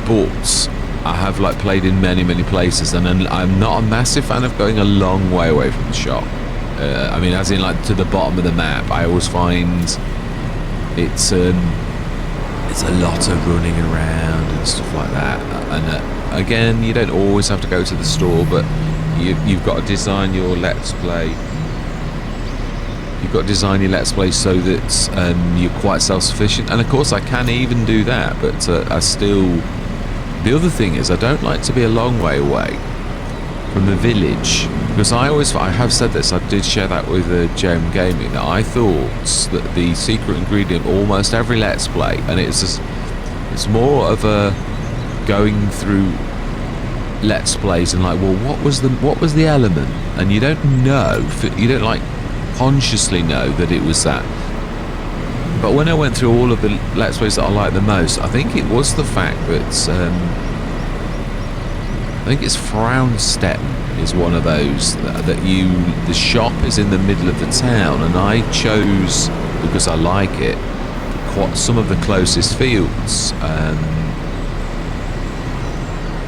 But I have played in many places, and I'm not a massive fan of going a long way away from the shop. I mean, as in to the bottom of the map. I always find it's a lot of running around and stuff like that. And again, you don't always have to go to the store, but you've got to design your Let's Play. You've got to design your Let's Play so that you're quite self-sufficient. And of course, I can even do that, but I still. The other thing is, I don't like to be a long way away from the village, because I have said this, I did share that with JMGaming, that I thought that the secret ingredient almost every Let's Play, and it's more of a going through Let's Plays and well, what was the element, and you don't consciously know that it was that. But when I went through all of the Let's Plays that I like the most, I think it was the fact that I think it's Frownstetten is one of those that the shop is in the middle of the town, and I chose, because I like it, some of the closest fields.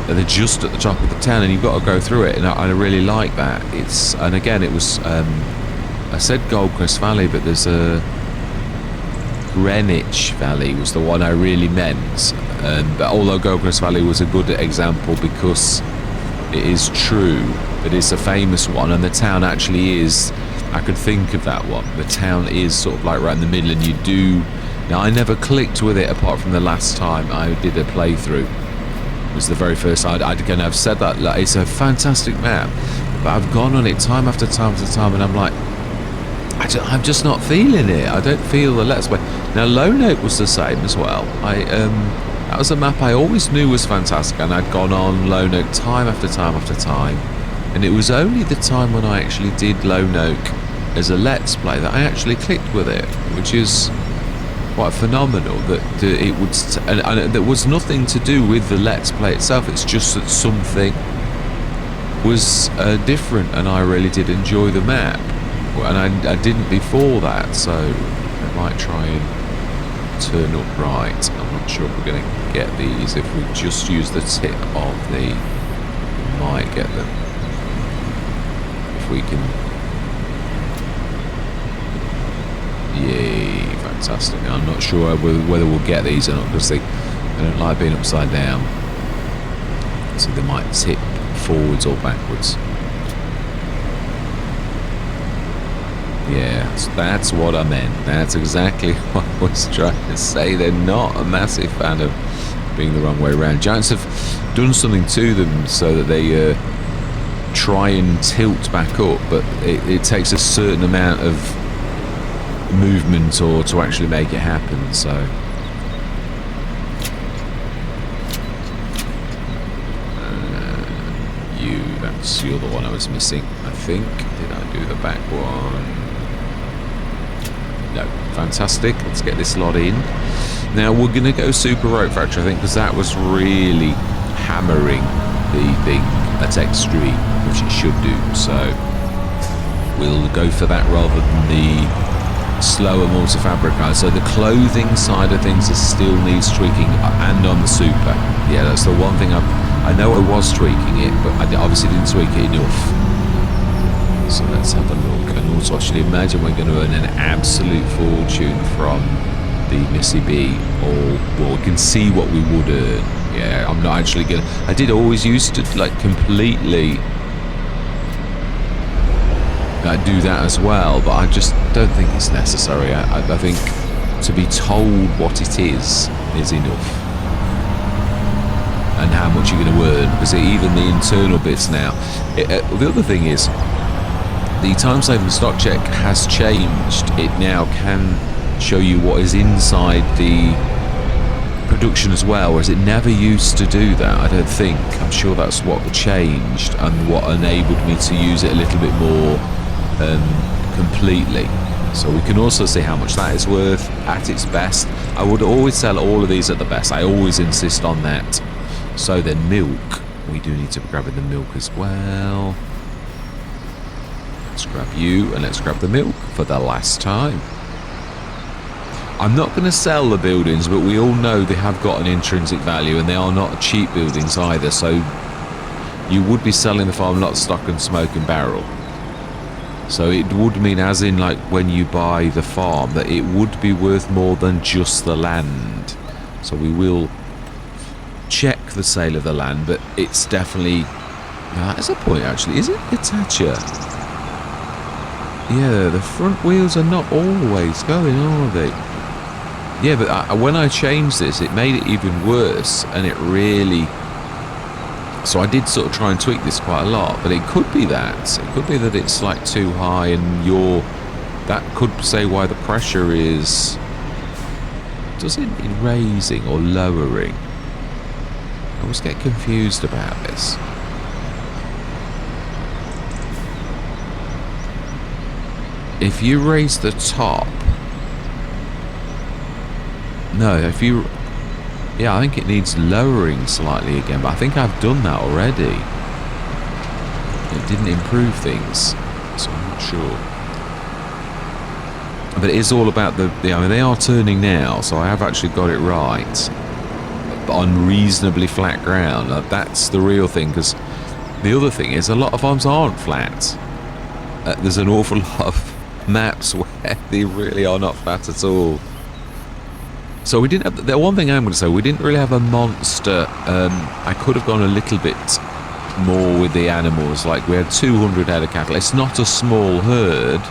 They're just at the top of the town, and you've got to go through it, and I really like that. And again, it was I said Goldcrest Valley, but there's a Greenwich Valley was the one I really meant. But although Goldcrest Valley was a good example because it is true, but it's a famous one, and the town actually is. I could think of that one. The town is sort of like right in the middle, and you do. Now, I never clicked with it apart from the last time I did a playthrough. It was the very first. I've said that, like, it's a fantastic map, but I've gone on it time after time after time, and I'm like, I'm just not feeling it. I don't feel the Let's Play. Now, Lone Oak was the same as well. That was a map I always knew was fantastic, and I'd gone on Lone Oak time after time after time, and it was only the time when I actually did Lone Oak as a Let's Play that I actually clicked with it, which is quite phenomenal. That it would, and there was nothing to do with the Let's Play itself. It's just that something was different, and I really did enjoy the map, and I didn't before that. So I might try and turn up right. I'm not sure if we're going to get these. If we just use the tip of the, we might get them if we can. Yay, fantastic. I'm not sure whether we'll get these or not, because I don't like being upside down, so they might tip forwards or backwards. Yeah, that's what I meant. That's exactly what I was trying to say. They're not a massive fan of being the wrong way around. Giants have done something to them so that they try and tilt back up, but it takes a certain amount of movement or to actually make it happen. So you're the one I was missing, I think. Did I do the back one? No. Fantastic. Let's get this lot in. Now we're going to go Super Rope Factory, I think, because that was really hammering the thing at extreme, which it should do. So we'll go for that rather than the slower multi-fabric. So the clothing side of things still needs tweaking, and on the Super. Yeah, that's the one thing I know I was tweaking it, but I obviously didn't tweak it enough. So let's have a look. And also, I should imagine we're going to earn an absolute fortune from the Missy B, or well, we can see what we would earn. Yeah, I'm not actually going to. I did always used to like completely do that as well, but I just don't think it's necessary. I think to be told what it is enough, and how much you're going to earn, because even the internal bits now. The other thing is, the time saving stock check has changed. It now can show you what is inside the production as well, whereas it never used to do that, I don't think. I'm sure that's what changed and what enabled me to use it a little bit more completely. So we can also see how much that is worth at its best. I would always sell all of these at the best. I always insist on that. So then milk, we do need to grab in the milk as well. Let's grab you, and let's grab the milk for the last time. I'm not going to sell the buildings, but we all know they have got an intrinsic value, and they are not cheap buildings either. So you would be selling the farm not stock and smoke and barrel. So it would mean, as in like when you buy the farm, that it would be worth more than just the land. So we will check the sale of the land, but it's definitely, that is a point actually. Is it Attacher? Yeah, the front wheels are not always going, are they? Yeah, but when I changed this, it made it even worse, and it really. So I did sort of try and tweak this quite a lot, but it could be that. It could be that it's like too high, and that could say why the pressure is. Does it in raising or lowering? I always get confused about this. If you raise the top, no, if you, yeah, I think it needs lowering slightly again, but I think I've done that already. It didn't improve things, so I'm not sure. But it is all about I mean, they are turning now, so I have actually got it right. But on reasonably flat ground, that's the real thing, because the other thing is a lot of farms aren't flat. There's an awful lot of maps where they really are not flat at all. So we didn't have, the one thing I'm going to say, we didn't really have a monster. I could have gone a little bit more with the animals. Like, we had 200 head of cattle. It's not a small herd.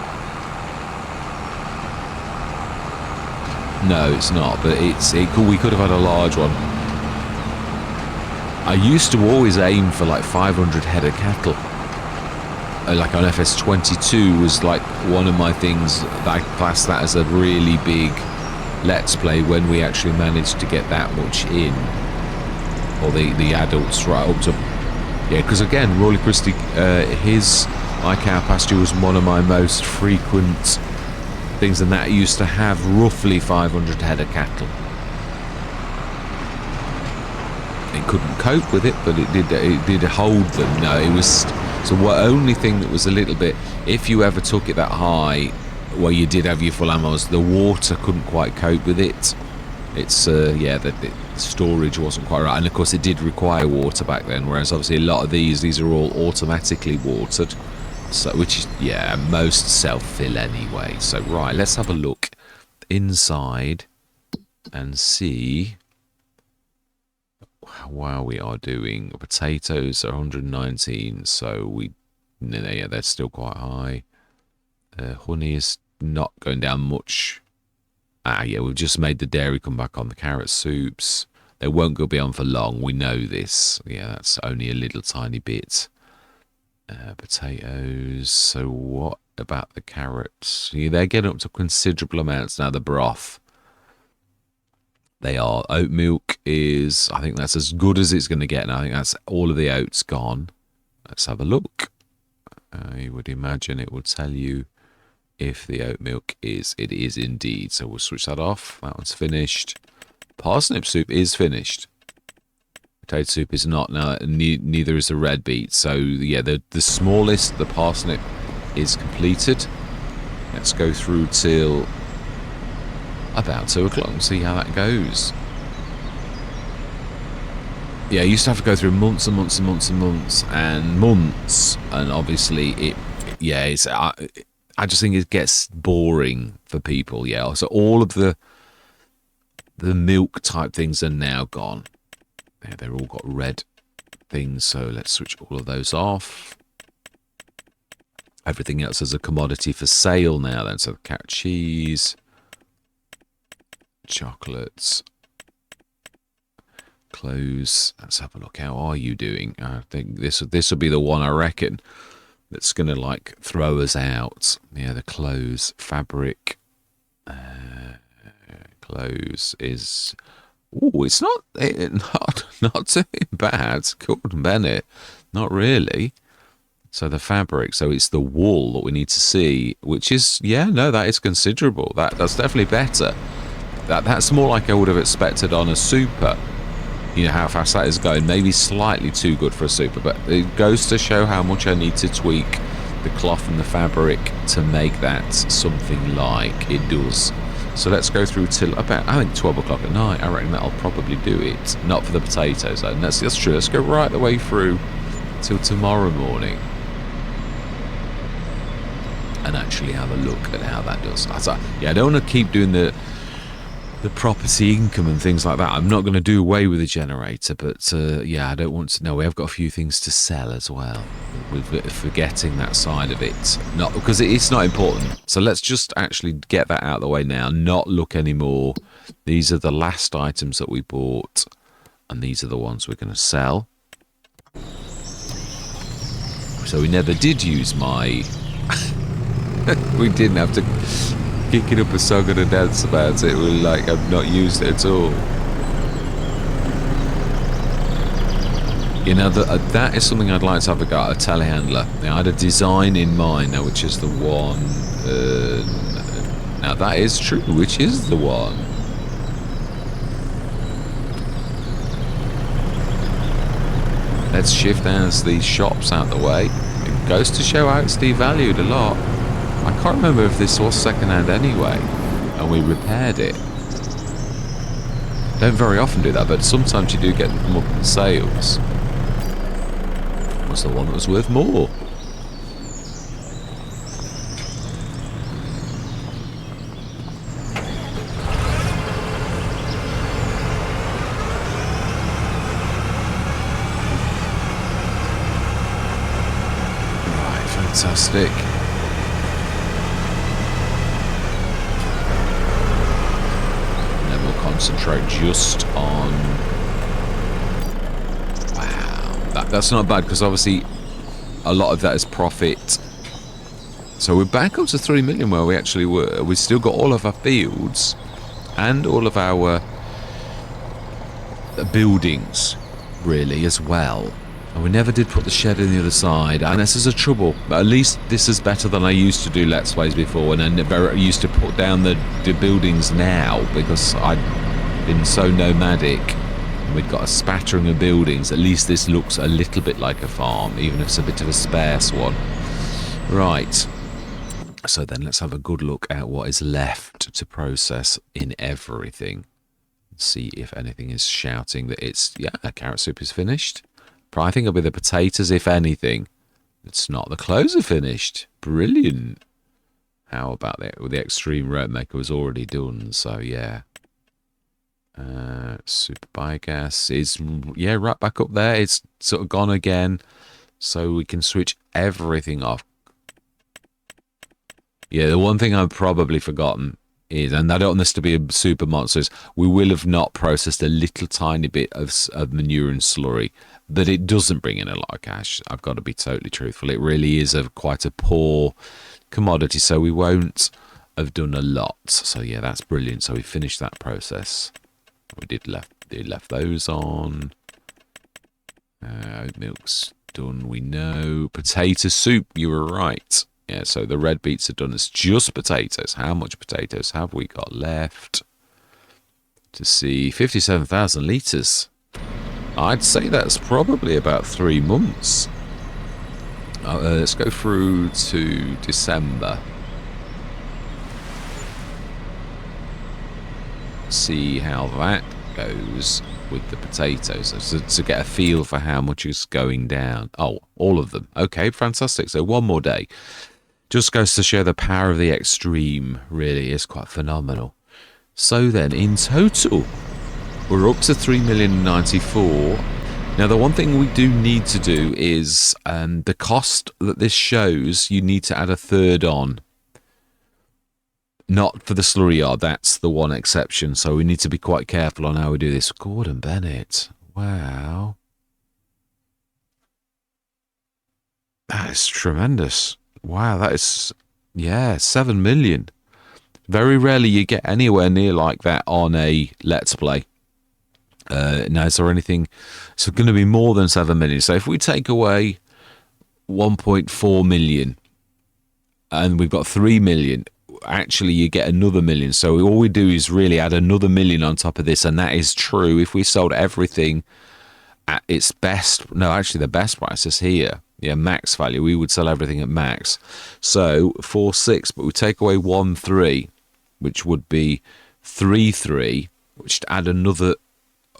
No, it's not, but we could have had a large one. I used to always aim for like 500 head of cattle. Like on FS25 was like one of my things that I classed that as a really big let's play when we actually managed to get that much in. Or the adults right up to... Yeah, because again, Royal Christie, my cow pasture was one of my most frequent things, and that used to have roughly 500 head of cattle. It couldn't cope with it, but it did hold them. No, it was... So the only thing that was a little bit... If you ever took it that high, where you did have your full animals, the water couldn't quite cope with it. It's, yeah, the storage wasn't quite right. And of course it did require water back then, whereas obviously a lot of these are all automatically watered. So, which is, yeah, most self-fill anyway. So, right, let's have a look inside and see how we are doing. Potatoes are 119, so yeah, they're still quite high. Honey is not going down much. Yeah, we've just made the dairy come back on. The carrot soups, they won't go beyond for long. We know this. Yeah, that's only a little tiny bit. Potatoes. So what about the carrots? Yeah, they're getting up to considerable amounts now. The broth. They are. Oat milk is, I think that's as good as it's going to get. And I think that's all of the oats gone. Let's have a look. I would imagine it will tell you if the oat milk is. It is indeed. So we'll switch that off. That one's finished. Parsnip soup is finished. Potato soup is not. Now, neither is the red beet. So, yeah, the smallest, the parsnip, is completed. Let's go through till about 2 o'clock and see how that goes. Yeah, I used to have to go through months and months and months and months and months. And obviously, I just think it gets boring for people, yeah. So all of the milk type things are now gone. Yeah, they're all got red things, so let's switch all of those off. Everything else is a commodity for sale now then. So cat cheese, chocolates, clothes. Let's have a look. How are you doing? I think this will be the one, I reckon, that's going to like throw us out. Yeah, the clothes, fabric, clothes is... Oh, it's not too bad. Gordon Bennett, not really. So the fabric, so it's the wool that we need to see, which is, yeah, no, that is considerable. That's definitely better. That's more like I would have expected on a super. You know how fast that is going. Maybe slightly too good for a super, but it goes to show how much I need to tweak the cloth and the fabric to make that something like it does. So let's go through till about, I think, 12 o'clock at night. I reckon that'll probably do it. Not for the potatoes, though. And that's true. Let's go right the way through till tomorrow morning and actually have a look at how that does. Yeah, I don't want to keep doing the property income and things like that. I'm not going to do away with the generator, but yeah, I don't want to. No, we have got a few things to sell as well. We're forgetting that side of it, not because it's not important. So let's just actually get that out of the way now. Not look anymore. These are the last items that we bought, and these are the ones we're going to sell. So we never did use my. We didn't have to. Kicking up a song and a dance about it. We're like, I've not used it at all. You know, that is something I'd like to have a telehandler. Now, I had a design in mind now, which is the one. Now, that is true. Which is the one? Let's shift as these shops out the way. Goes to show how it's devalued a lot. I can't remember if this was second-hand anyway, and we repaired it. Don't very often do that, but sometimes you do get them come up in sales. What's the one that was worth more? Right, fantastic. Concentrate just on... Wow, that's not bad, because obviously a lot of that is profit. So we're back up to 3 million where we actually were. We've still got all of our fields and all of our buildings, really, as well. And we never did put the shed on the other side, and this is a trouble. But at least this is better than I used to do Let's Plays before, and I used to put down the buildings now, because I'd been so nomadic. And we'd got a spattering of buildings. At least this looks a little bit like a farm, even if it's a bit of a sparse one. Right. So then let's have a good look at what is left to process in everything. See if anything is shouting that it's... Yeah, carrot soup is finished. I think it'll be the potatoes, if anything. It's not. The clothes are finished. Brilliant. How about that? Well, the extreme rope maker was already done, so yeah. Super biogas is, yeah, right back up there. It's sort of gone again, so we can switch everything off. Yeah, the one thing I've probably forgotten is, and I don't want this to be a super monster, is we will have not processed a little tiny bit of manure and slurry, but it doesn't bring in a lot of cash. I've got to be totally truthful. It really is quite a poor commodity, so we won't have done a lot. So yeah, that's brilliant. So we finished that process. We did left those on. Oat milk's done, we know. Potato soup, you were right. Yeah, so the red beets are done. It's just potatoes. How much potatoes have we got left? To see, 57,000 litres. I'd say that's probably about 3 months. Let's go through to December. See how that goes with the potatoes. So to get a feel for how much is going down. Oh, all of them. Okay, fantastic. So one more day. Just goes to show the power of the extreme. Really is quite phenomenal. So then, in total, we're up to 3,094,000. Now, the one thing we do need to do is the cost that this shows, you need to add a third on. Not for the slurry yard, that's the one exception. So we need to be quite careful on how we do this. Gordon Bennett. Wow. That is tremendous. Wow, that is, yeah, 7 million. Very rarely you get anywhere near like that on a Let's Play. Now, is there anything? It's going to be more than 7 million. So if we take away 1.4 million and we've got 3 million, actually you get another million. So all we do is really add another million on top of this, and that is true. If we sold everything at its best, no, actually the best price is here. Yeah, max value. We would sell everything at max. So 4.6, but we take away 1.3, which would be 3.3, which to add another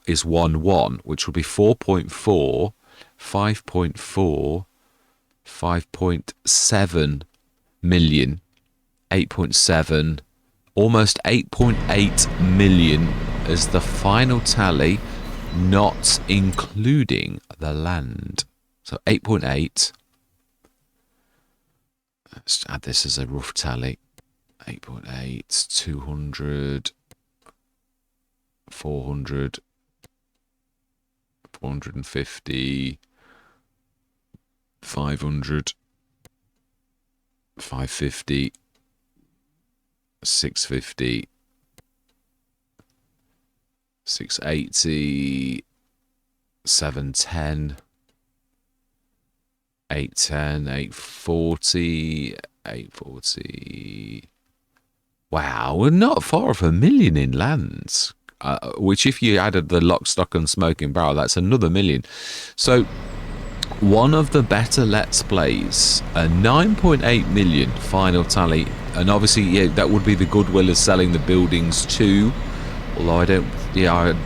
is 1.1, which would be 4.4, 5.4, 5.7 million, 8.7, almost 8.8 million as the final tally, not including the land. So 8.8. Let's add this as a rough tally. 8.8, 200, 400, 450, 500, 550, 650, 680, 710, 810, 840, 840. Wow, we're not far off 1 million in lands. Which if you added the lock, stock and smoking barrel, that's another million. So one of the better Let's Plays, a 9.8 million final tally, and obviously, yeah, that would be the goodwill of selling the buildings too. Although I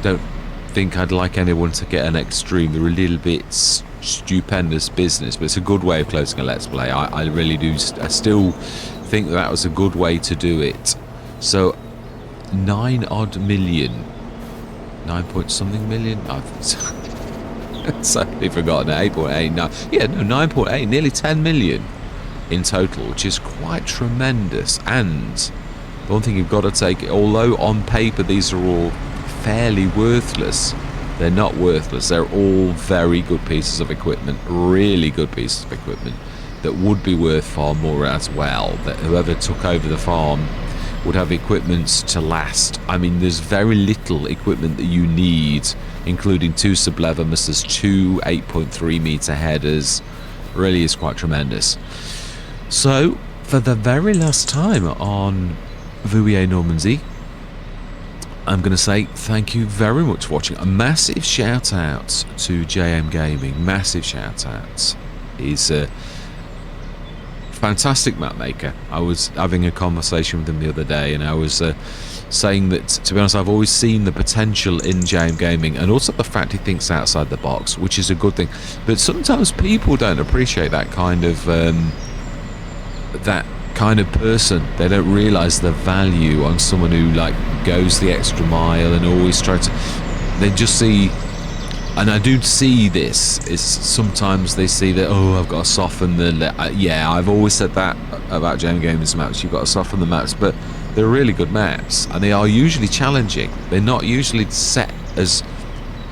don't think I'd like anyone to get an extreme. They're a little bit stupendous business, but it's a good way of closing a Let's Play. I really do. I still think that was a good way to do it. So 9 odd million, 9 point something million. I've suddenly forgotten. 8.8. No, yeah, no, 9.8, nearly 10 million in total, which is quite tremendous. And one thing you've got to take, although on paper these are all fairly worthless, they're not worthless. They're all very good pieces of equipment, really good pieces of equipment that would be worth far more as well. That whoever took over the farm would have equipment to last. I mean, there's very little equipment that you need, including 2 sublevamuses, 2 8.3 meter headers. Really is quite tremendous. So, for the very last time on Vouilly Normandy, I'm going to say thank you very much for watching. A massive shout out to JMGaming. Massive shout out. He's a fantastic map maker. I was having a conversation with him the other day, and I was saying that, to be honest, I've always seen the potential in JMGaming, and also the fact he thinks outside the box, which is a good thing. But sometimes people don't appreciate that kind of person. They don't realise the value on someone who like goes the extra mile and always tries to. They just see, and I do see this, is sometimes they see that, oh, I've got to soften the. Yeah, I've always said that about JMGaming's maps. You've got to soften the maps, but they're really good maps, and they are usually challenging. They're not usually set as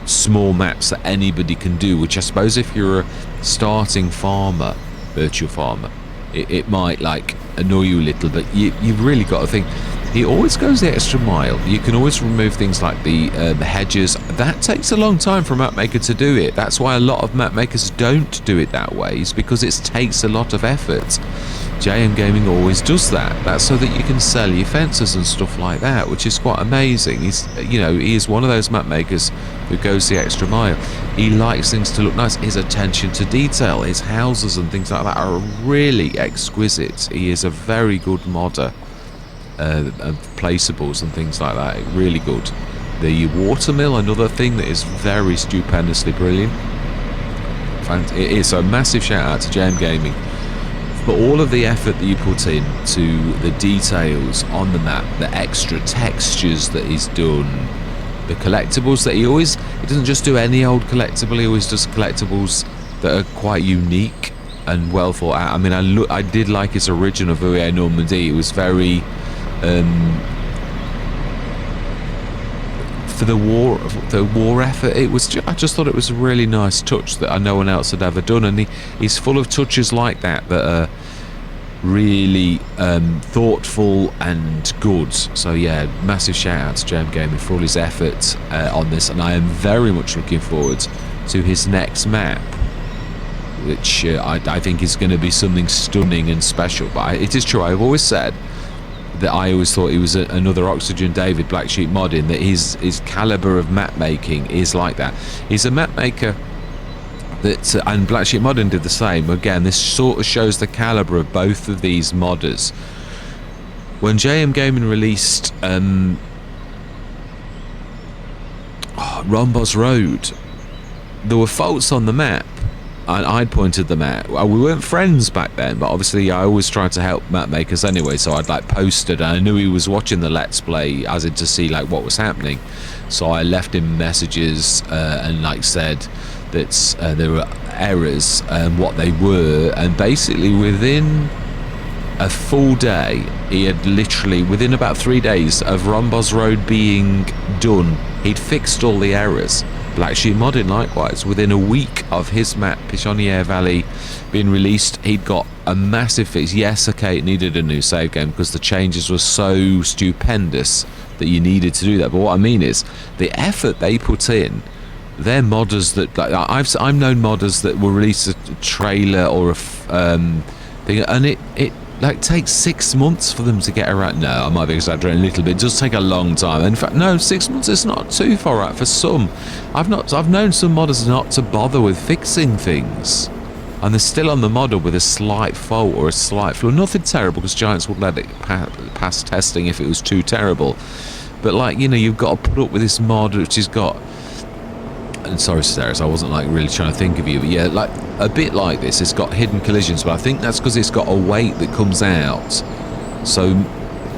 small maps that anybody can do, which I suppose if you're a starting farmer, virtual farmer, it might like annoy you a little, but you've really got to think. He always goes the extra mile. You can always remove things like the hedges. That takes a long time for a map maker to do it. That's why a lot of map makers don't do it that way, is because it takes a lot of effort. JMGaming always does that. That's so that you can sell your fences and stuff like that, which is quite amazing. He's, you know, he is one of those map makers who goes the extra mile. He likes things to look nice. His attention to detail, his houses and things like that are really exquisite. He is a very good modder of placeables and things like that. Really good. The watermill, another thing that is very stupendously brilliant. It is a massive shout out to JMGaming for all of the effort that you put into the details on the map, the extra textures that he's done, the collectibles that he doesn't just do any old collectible. He always does collectibles that are quite unique and well thought out. I mean, I did like his original Vouilly Normandy. It was very for the war effort. It was. I just thought it was a really nice touch that no one else had ever done, and he's full of touches like that are really thoughtful and good. So yeah, massive shout out to JMGaming for all his effort on this, and I am very much looking forward to his next map, which I think is going to be something stunning and special. But it is true, I've always said that I always thought he was another Oxygen David Black Sheep modding, that his caliber of map making is like that. He's a map maker that, and Black Sheep Modding did the same. Again, this sort of shows the caliber of both of these modders. When JMGaming released Rombos Road, there were faults on the map, and I'd pointed them out. Well, we weren't friends back then, but obviously I always tried to help map makers anyway, so I'd like posted, and I knew he was watching the Let's Play as in to see like what was happening, so I left him messages and like said that there were errors and what they were, and basically within a full day, he had literally, within about 3 days of Rombos Road being done, he'd fixed all the errors. Black Sheep Modding likewise, within a week of his map Pichonier Valley being released, he'd got a massive fix. Yes, okay, it needed a new save game because the changes were so stupendous that you needed to do that, but what I mean is the effort they put in. They're modders that, like, I've known modders that will release a trailer or a thing, and it like takes 6 months for them to get around. No, I might be exaggerating a little bit. It does take a long time. In fact, no, 6 months is not too far out for some. I've known some modders not to bother with fixing things. and they're still on the model with a slight fault or a slight flaw. Nothing terrible, because Giants would let it pass testing if it was too terrible. But like, you know, you've got to put up with this mod which has got, and sorry Steris, I wasn't like really trying to think of you, but yeah, like a bit like this, it's got hidden collisions, but I think that's because it's got a weight that comes out, so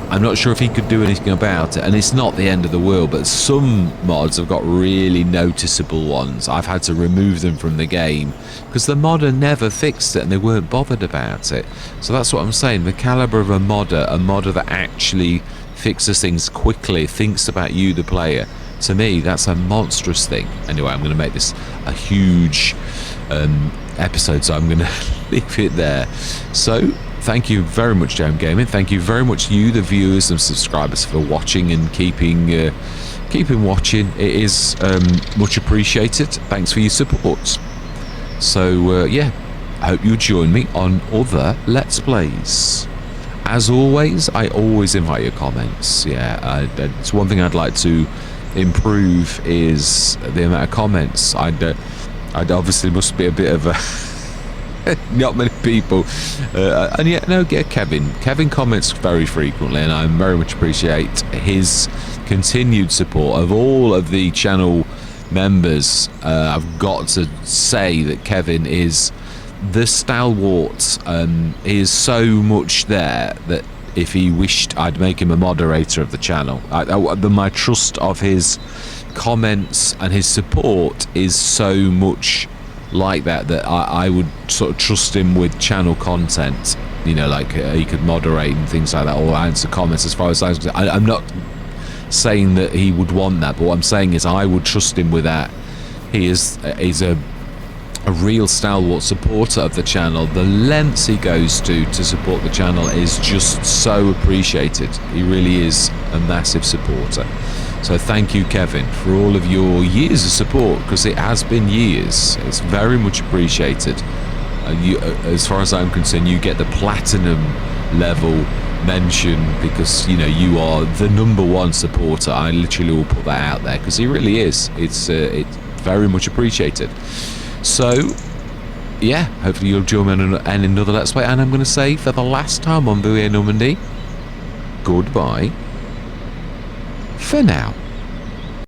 I'm not sure if he could do anything about it. And it's not the end of the world, but some mods have got really noticeable ones. I've had to remove them from the game because the modder never fixed it and they weren't bothered about it. So that's what I'm saying, the caliber of a modder that actually fixes things quickly, thinks about you the player, to me that's a monstrous thing. Anyway, I'm going to make this a huge episode, so I'm going to leave it there. So thank you very much, JMGaming. Thank you very much, you the viewers and subscribers, for watching and keeping watching. It is much appreciated. Thanks for your support. So yeah, I hope you join me on other Let's Plays. As always, I always invite your comments. Yeah, it's one thing I'd like to improve is the amount of comments. I'd obviously must be a bit of a not many people, and yet no, get Kevin comments very frequently, and I very much appreciate his continued support of all of the channel members. I've got to say that Kevin is the stalwart. He is so much there that if he wished, I'd make him a moderator of the channel. My trust of his comments and his support is so much like that I would sort of trust him with channel content. You know, like he could moderate and things like that, or answer comments. As far as I'm not saying that he would want that, but what I'm saying is I would trust him with that. He's a real stalwart supporter of the channel. The lengths he goes to support the channel is just so appreciated. He really is a massive supporter. So thank you, Kevin, for all of your years of support, because it has been years. It's very much appreciated. You, as far as I'm concerned, you get the platinum level mention because, you know, you are the #1 supporter. I literally will put that out there because he really is. It's very much appreciated. So yeah, hopefully you'll join me on another Let's Play, and I'm going to say for the last time on Vouilly Normandy, goodbye for now.